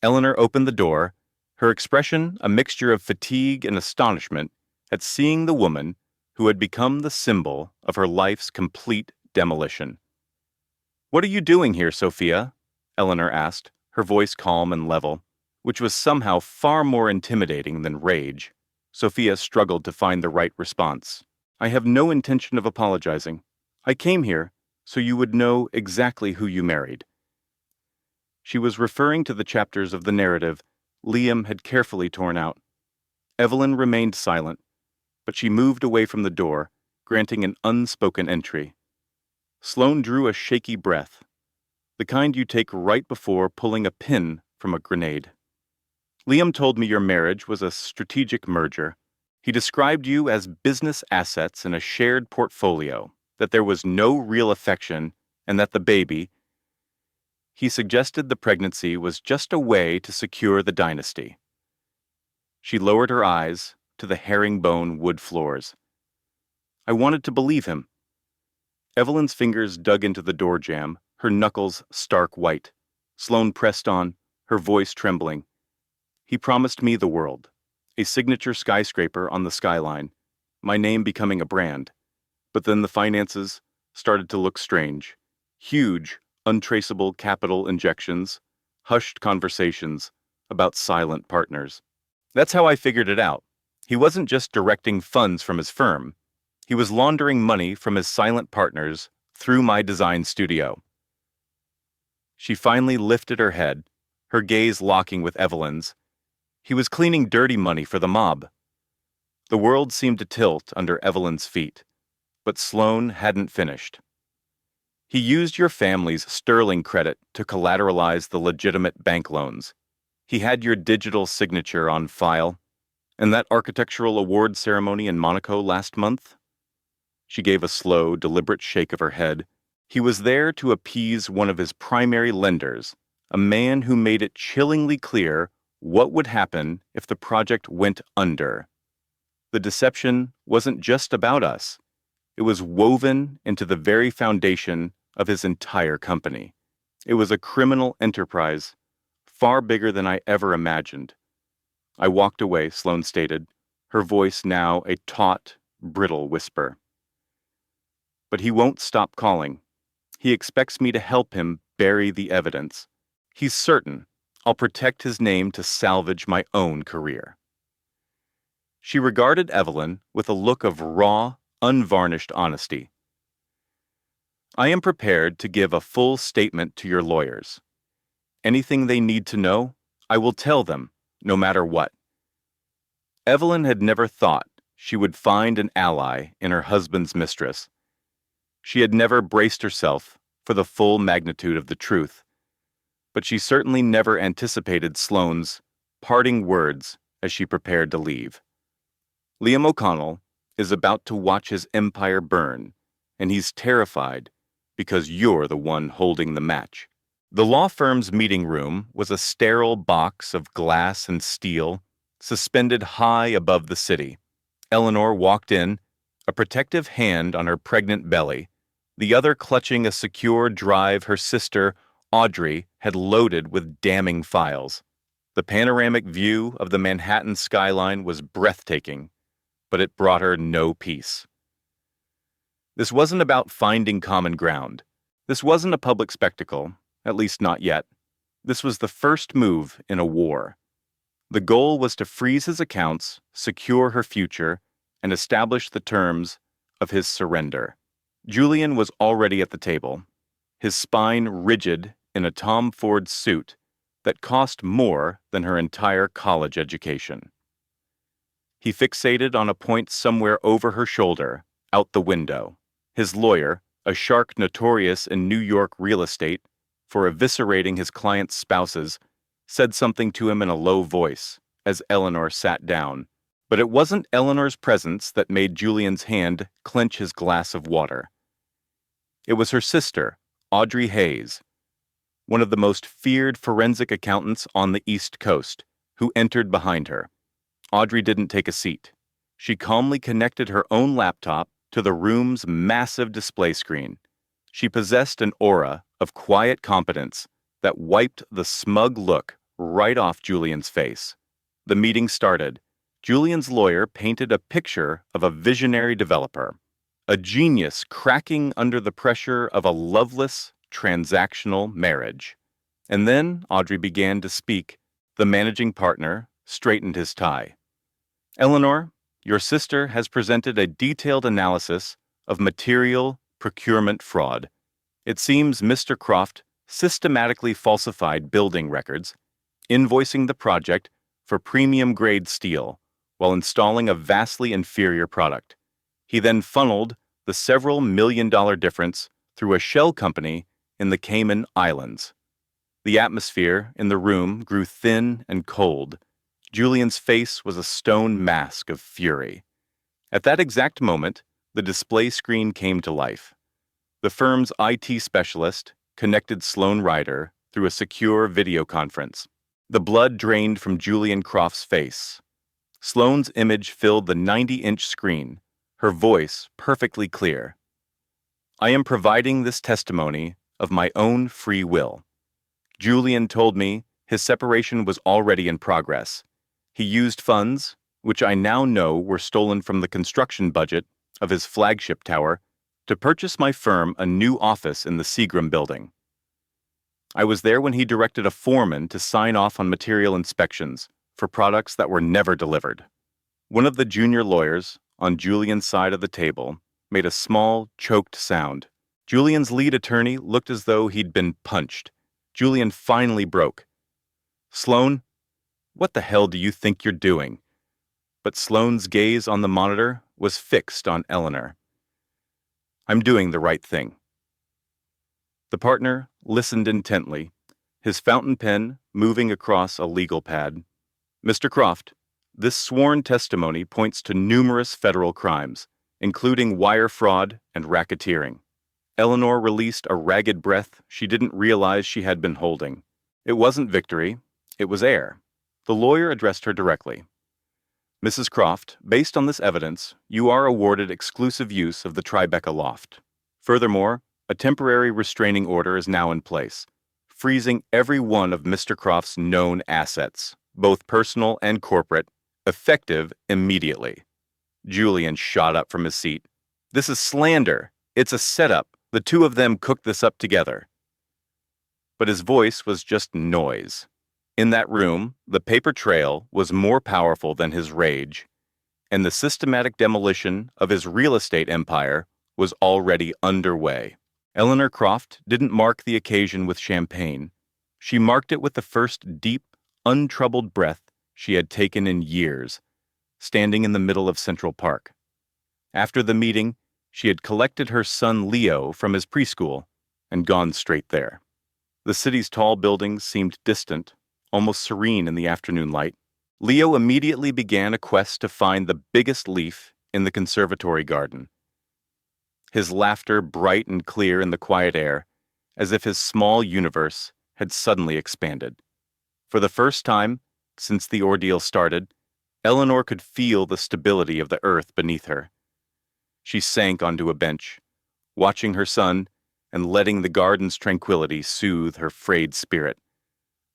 Eleanor opened the door, her expression a mixture of fatigue and astonishment at seeing the woman who had become the symbol of her life's complete demolition. "What are you doing here, Sophia?" Eleanor asked, her voice calm and level, which was somehow far more intimidating than rage. Sophia struggled to find the right response. "I have no intention of apologizing. I came here so you would know exactly who you married." She was referring to the chapters of the narrative Liam had carefully torn out. Evelyn remained silent, but she moved away from the door, granting an unspoken entry. Sloane drew a shaky breath, the kind you take right before pulling a pin from a grenade. "Liam told me your marriage was a strategic merger. He described you as business assets in a shared portfolio, that there was no real affection, and that the baby—" He suggested the pregnancy was just a way to secure the dynasty. She lowered her eyes to the herringbone wood floors. "I wanted to believe him." Evelyn's fingers dug into the door jamb, her knuckles stark white. Sloane pressed on, her voice trembling. "He promised me the world, a signature skyscraper on the skyline, my name becoming a brand. But then the finances started to look strange. Huge, untraceable capital injections, hushed conversations about silent partners. That's how I figured it out. He wasn't just directing funds from his firm. He was laundering money from his silent partners through my design studio." She finally lifted her head, her gaze locking with Evelyn's. "He was cleaning dirty money for the mob." The world seemed to tilt under Evelyn's feet, but Sloane hadn't finished. "He used your family's sterling credit to collateralize the legitimate bank loans. He had your digital signature on file. And that architectural award ceremony in Monaco last month?" She gave a slow, deliberate shake of her head. "He was there to appease one of his primary lenders, a man who made it chillingly clear what would happen if the project went under. The deception wasn't just about us. It was woven into the very foundation of his entire company. It was a criminal enterprise, far bigger than I ever imagined." "I walked away," Sloane stated, her voice now a taut, brittle whisper. "But he won't stop calling. He expects me to help him bury the evidence. He's certain I'll protect his name to salvage my own career." She regarded Evelyn with a look of raw, unvarnished honesty. "I am prepared to give a full statement to your lawyers. Anything they need to know, I will tell them, no matter what." Evelyn had never thought she would find an ally in her husband's mistress. She had never braced herself for the full magnitude of the truth, but she certainly never anticipated Sloane's parting words as she prepared to leave. "Liam O'Connell is about to watch his empire burn, and he's terrified because you're the one holding the match." The law firm's meeting room was a sterile box of glass and steel, suspended high above the city. Eleanor walked in, a protective hand on her pregnant belly, the other clutching a secure drive her sister, Audrey, had loaded with damning files. The panoramic view of the Manhattan skyline was breathtaking, but it brought her no peace. This wasn't about finding common ground. This wasn't a public spectacle, at least not yet. This was the first move in a war. The goal was to freeze his accounts, secure her future, and establish the terms of his surrender. Julian was already at the table, his spine rigid in a Tom Ford suit that cost more than her entire college education. He fixated on a point somewhere over her shoulder, out the window. His lawyer, a shark notorious in New York real estate for eviscerating his clients' spouses, said something to him in a low voice as Eleanor sat down, But it wasn't Eleanor's presence that made Julian's hand clench his glass of water. It was her sister, Audrey Hayes, one of the most feared forensic accountants on the East Coast, who entered behind her. Audrey didn't take a seat. She calmly connected her own laptop to the room's massive display screen. She possessed an aura of quiet competence that wiped the smug look right off Julian's face. The meeting started. Julian's lawyer painted a picture of a visionary developer, a genius cracking under the pressure of a loveless, transactional marriage. And then Audrey began to speak. The managing partner straightened his tie. Eleanor, your sister has presented a detailed analysis of material procurement fraud. It seems Mr. Croft systematically falsified building records, invoicing the project for premium-grade steel while installing a vastly inferior product. He then funneled the several million-dollar difference through a shell company in the Cayman Islands. The atmosphere in the room grew thin and cold. Julian's face was a stone mask of fury. At that exact moment, the display screen came to life. The firm's IT specialist connected Sloan Ryder through a secure video conference. The blood drained from Julian Croft's face. Sloan's image filled the 90-inch screen, her voice perfectly clear. I am providing this testimony of my own free will. Julian told me his separation was already in progress. He used funds, which I now know were stolen from the construction budget of his flagship tower, to purchase my firm a new office in the Seagram building. I was there when he directed a foreman to sign off on material inspections for products that were never delivered. One of the junior lawyers on Julian's side of the table made a small, choked sound. Julian's lead attorney looked as though he'd been punched. Julian finally broke. Sloan, what the hell do you think you're doing? But Sloan's gaze on the monitor was fixed on Eleanor. I'm doing the right thing. The partner listened intently, his fountain pen moving across a legal pad. Mr. Croft, this sworn testimony points to numerous federal crimes, including wire fraud and racketeering. Eleanor released a ragged breath she didn't realize she had been holding. It wasn't victory, it was air. The lawyer addressed her directly. Mrs. Croft, based on this evidence, you are awarded exclusive use of the Tribeca loft. Furthermore, a temporary restraining order is now in place, freezing every one of Mr. Croft's known assets, both personal and corporate, effective immediately. Julian shot up from his seat. This is slander. It's a setup. The two of them cooked this up together. But his voice was just noise. In that room, the paper trail was more powerful than his rage, and the systematic demolition of his real estate empire was already underway. Eleanor Croft didn't mark the occasion with champagne. She marked it with the first deep, untroubled breath she had taken in years, standing in the middle of Central Park. After the meeting, she had collected her son Leo from his preschool and gone straight there. The city's tall buildings seemed distant, almost serene in the afternoon light. Leo immediately began a quest to find the biggest leaf in the conservatory garden. His laughter bright and clear in the quiet air, as if his small universe had suddenly expanded. For the first time since the ordeal started, Eleanor could feel the stability of the earth beneath her. She sank onto a bench, watching her son and letting the garden's tranquility soothe her frayed spirit.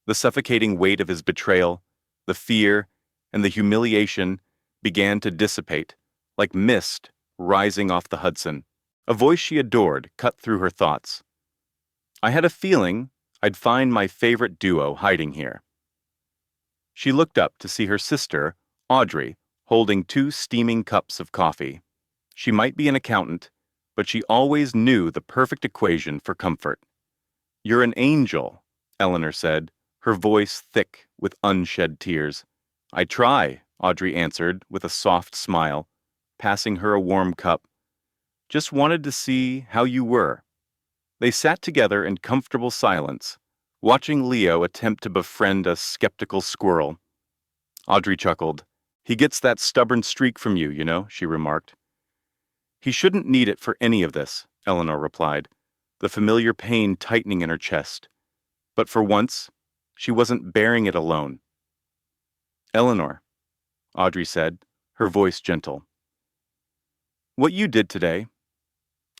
The suffocating weight of his betrayal, the fear, and the humiliation began to dissipate, like mist rising off the Hudson. A voice she adored cut through her thoughts. I had a feeling I'd find my favorite duo hiding here. She looked up to see her sister, Audrey, holding 2 steaming cups of coffee. She might be an accountant, but she always knew the perfect equation for comfort. You're an angel, Eleanor said, her voice thick with unshed tears. I try, Audrey answered with a soft smile, passing her a warm cup. Just wanted to see how you were. They sat together in comfortable silence, watching Leo attempt to befriend a skeptical squirrel. Audrey chuckled. He gets that stubborn streak from you, she remarked. He shouldn't need it for any of this, Eleanor replied, the familiar pain tightening in her chest. But for once, she wasn't bearing it alone. Eleanor, Audrey said, her voice gentle. What you did today,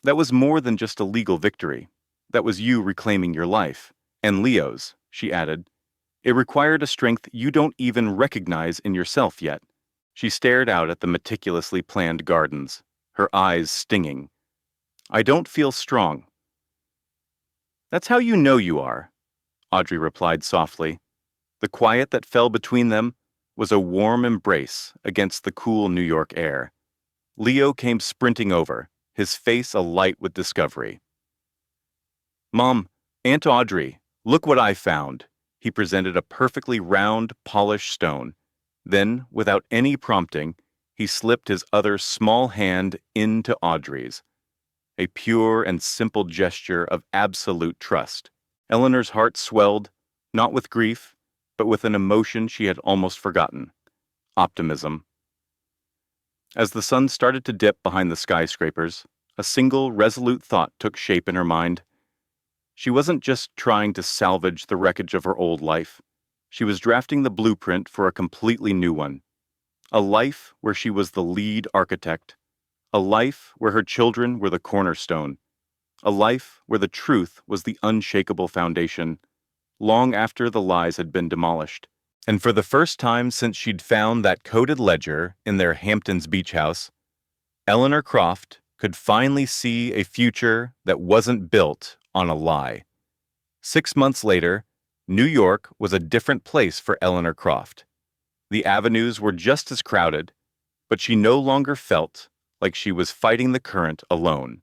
that was more than just a legal victory. That was you reclaiming your life. And Leo's, she added. It required a strength you don't even recognize in yourself yet. She stared out at the meticulously planned gardens, her eyes stinging. I don't feel strong. That's how you know you are, Audrey replied softly. The quiet that fell between them was a warm embrace against the cool New York air. Leo came sprinting over, his face alight with discovery. Mom, Aunt Audrey, look what I found. He presented a perfectly round, polished stone. Then, without any prompting, he slipped his other small hand into Audrey's. A pure and simple gesture of absolute trust. Eleanor's heart swelled, not with grief, but with an emotion she had almost forgotten. Optimism. As the sun started to dip behind the skyscrapers, a single resolute thought took shape in her mind. She wasn't just trying to salvage the wreckage of her old life. She was drafting the blueprint for a completely new one. A life where she was the lead architect. A life where her children were the cornerstone. A life where the truth was the unshakable foundation, long after the lies had been demolished. And for the first time since she'd found that coded ledger in their Hamptons beach house, Eleanor Croft could finally see a future that wasn't built on a lie. 6 months later, New York was a different place for Eleanor Croft. The avenues were just as crowded, but she no longer felt like she was fighting the current alone.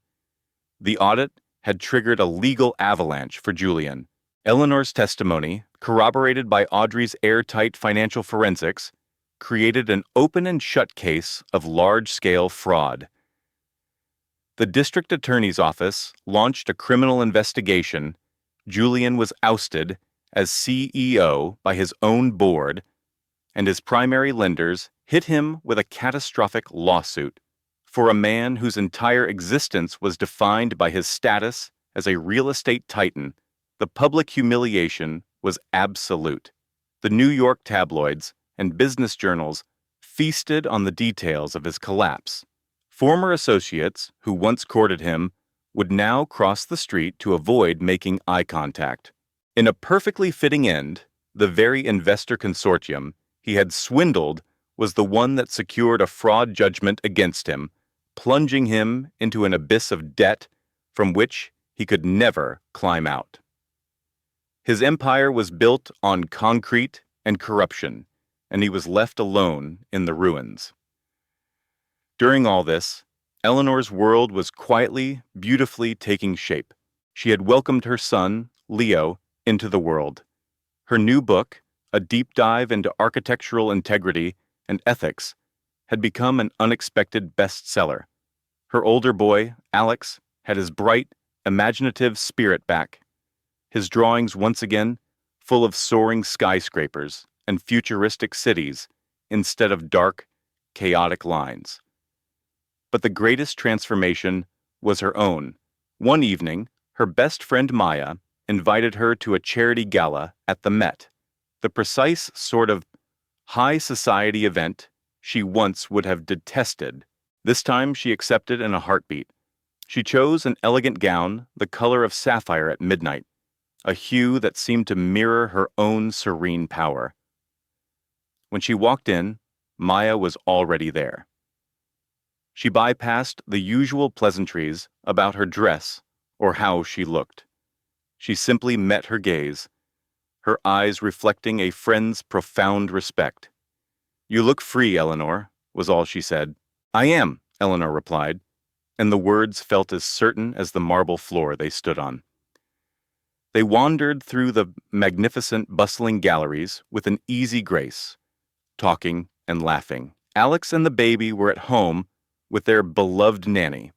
The audit had triggered a legal avalanche for Julian. Eleanor's testimony, corroborated by Audrey's airtight financial forensics, created an open and shut case of large-scale fraud. The district attorney's office launched a criminal investigation. Julian was ousted as CEO by his own board, and his primary lenders hit him with a catastrophic lawsuit. For a man whose entire existence was defined by his status as a real estate titan, the public humiliation was absolute. The New York tabloids and business journals feasted on the details of his collapse. Former associates who once courted him would now cross the street to avoid making eye contact. In a perfectly fitting end, the very investor consortium he had swindled was the one that secured a fraud judgment against him, plunging him into an abyss of debt from which he could never climb out. His empire was built on concrete and corruption, and he was left alone in the ruins. During all this, Eleanor's world was quietly, beautifully taking shape. She had welcomed her son, Leo, into the world. Her new book, a deep dive into architectural integrity and ethics, had become an unexpected bestseller. Her older boy, Alex, had his bright, imaginative spirit back. His drawings once again full of soaring skyscrapers and futuristic cities instead of dark, chaotic lines. But the greatest transformation was her own. One evening, her best friend Maya invited her to a charity gala at the Met, the precise sort of high society event she once would have detested. This time she accepted in a heartbeat. She chose an elegant gown the color of sapphire at midnight, a hue that seemed to mirror her own serene power. When she walked in, Maya was already there. She bypassed the usual pleasantries about her dress or how she looked. She simply met her gaze, her eyes reflecting a friend's profound respect. "You look free, Eleanor," was all she said. "I am," Eleanor replied, and the words felt as certain as the marble floor they stood on. They wandered through the magnificent, bustling galleries with an easy grace, talking and laughing. Alex and the baby were at home with their beloved nanny,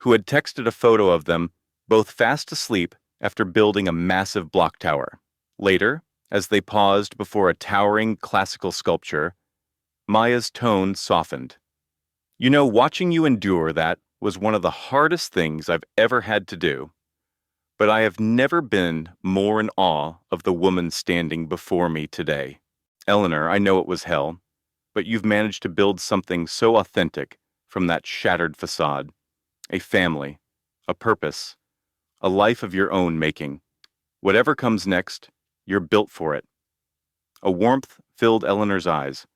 who had texted a photo of them both fast asleep after building a massive block tower. Later, as they paused before a towering classical sculpture, Maya's tone softened. You know, watching you endure that was one of the hardest things I've ever had to do. But I have never been more in awe of the woman standing before me today. Eleanor, I know it was hell, but you've managed to build something so authentic from that shattered facade. A family, a purpose, a life of your own making. Whatever comes next, you're built for it. A warmth filled Eleanor's eyes,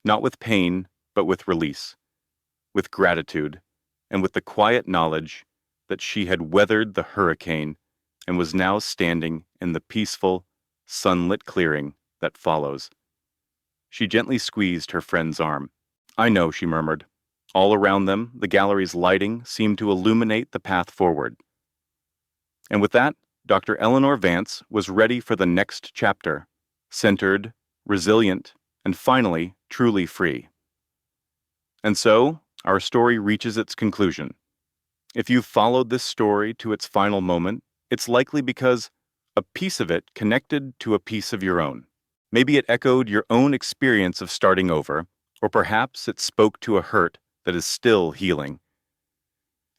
not with pain, but with release, with gratitude, and with the quiet knowledge that she had weathered the hurricane and was now standing in the peaceful, sunlit clearing that follows. She gently squeezed her friend's arm. I know, she murmured. All around them, the gallery's lighting seemed to illuminate the path forward. And with that, Dr. Eleanor Vance was ready for the next chapter, centered, resilient, and finally, truly free. And so, our story reaches its conclusion. If you've followed this story to its final moment, it's likely because a piece of it connected to a piece of your own. Maybe it echoed your own experience of starting over, or perhaps it spoke to a hurt that is still healing.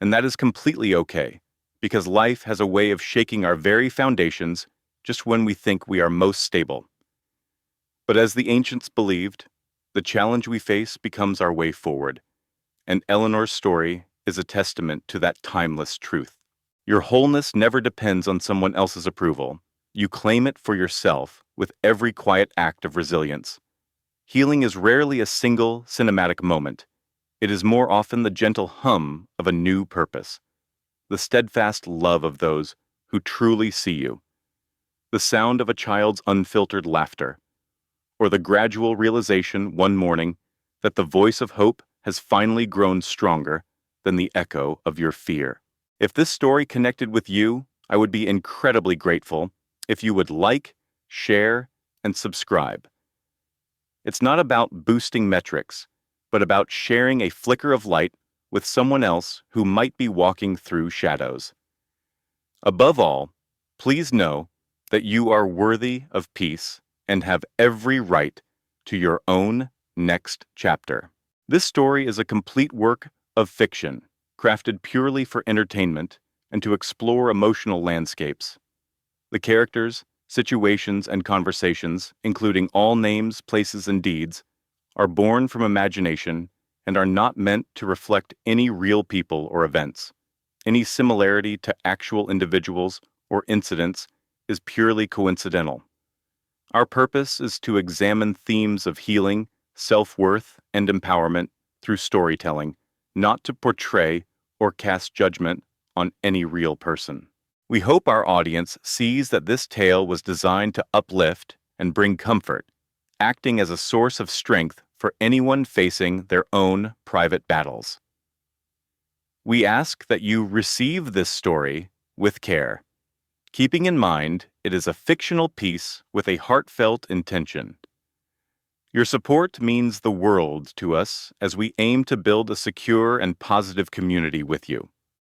And that is completely okay, because life has a way of shaking our very foundations just when we think we are most stable. But as the ancients believed, the challenge we face becomes our way forward, and Eleanor's story is a testament to that timeless truth. Your wholeness never depends on someone else's approval. You claim it for yourself with every quiet act of resilience. Healing is rarely a single, cinematic moment. It is more often the gentle hum of a new purpose, the steadfast love of those who truly see you, the sound of a child's unfiltered laughter, or the gradual realization one morning that the voice of hope has finally grown stronger than the echo of your fear. If this story connected with you, I would be incredibly grateful if you would like, share, and subscribe. It's not about boosting metrics, but about sharing a flicker of light with someone else who might be walking through shadows. Above all, please know that you are worthy of peace and have every right to your own next chapter. This story is a complete work of fiction, crafted purely for entertainment and to explore emotional landscapes. The characters, situations, and conversations, including all names, places, and deeds, are born from imagination and are not meant to reflect any real people or events. Any similarity to actual individuals or incidents is purely coincidental. Our purpose is to examine themes of healing, self-worth, and empowerment through storytelling, not to portray or cast judgment on any real person. We hope our audience sees that this tale was designed to uplift and bring comfort, acting as a source of strength for anyone facing their own private battles. We ask that you receive this story with care, keeping in mind it is a fictional piece with a heartfelt intention. Your support means the world to us as we aim to build a secure and positive community with you.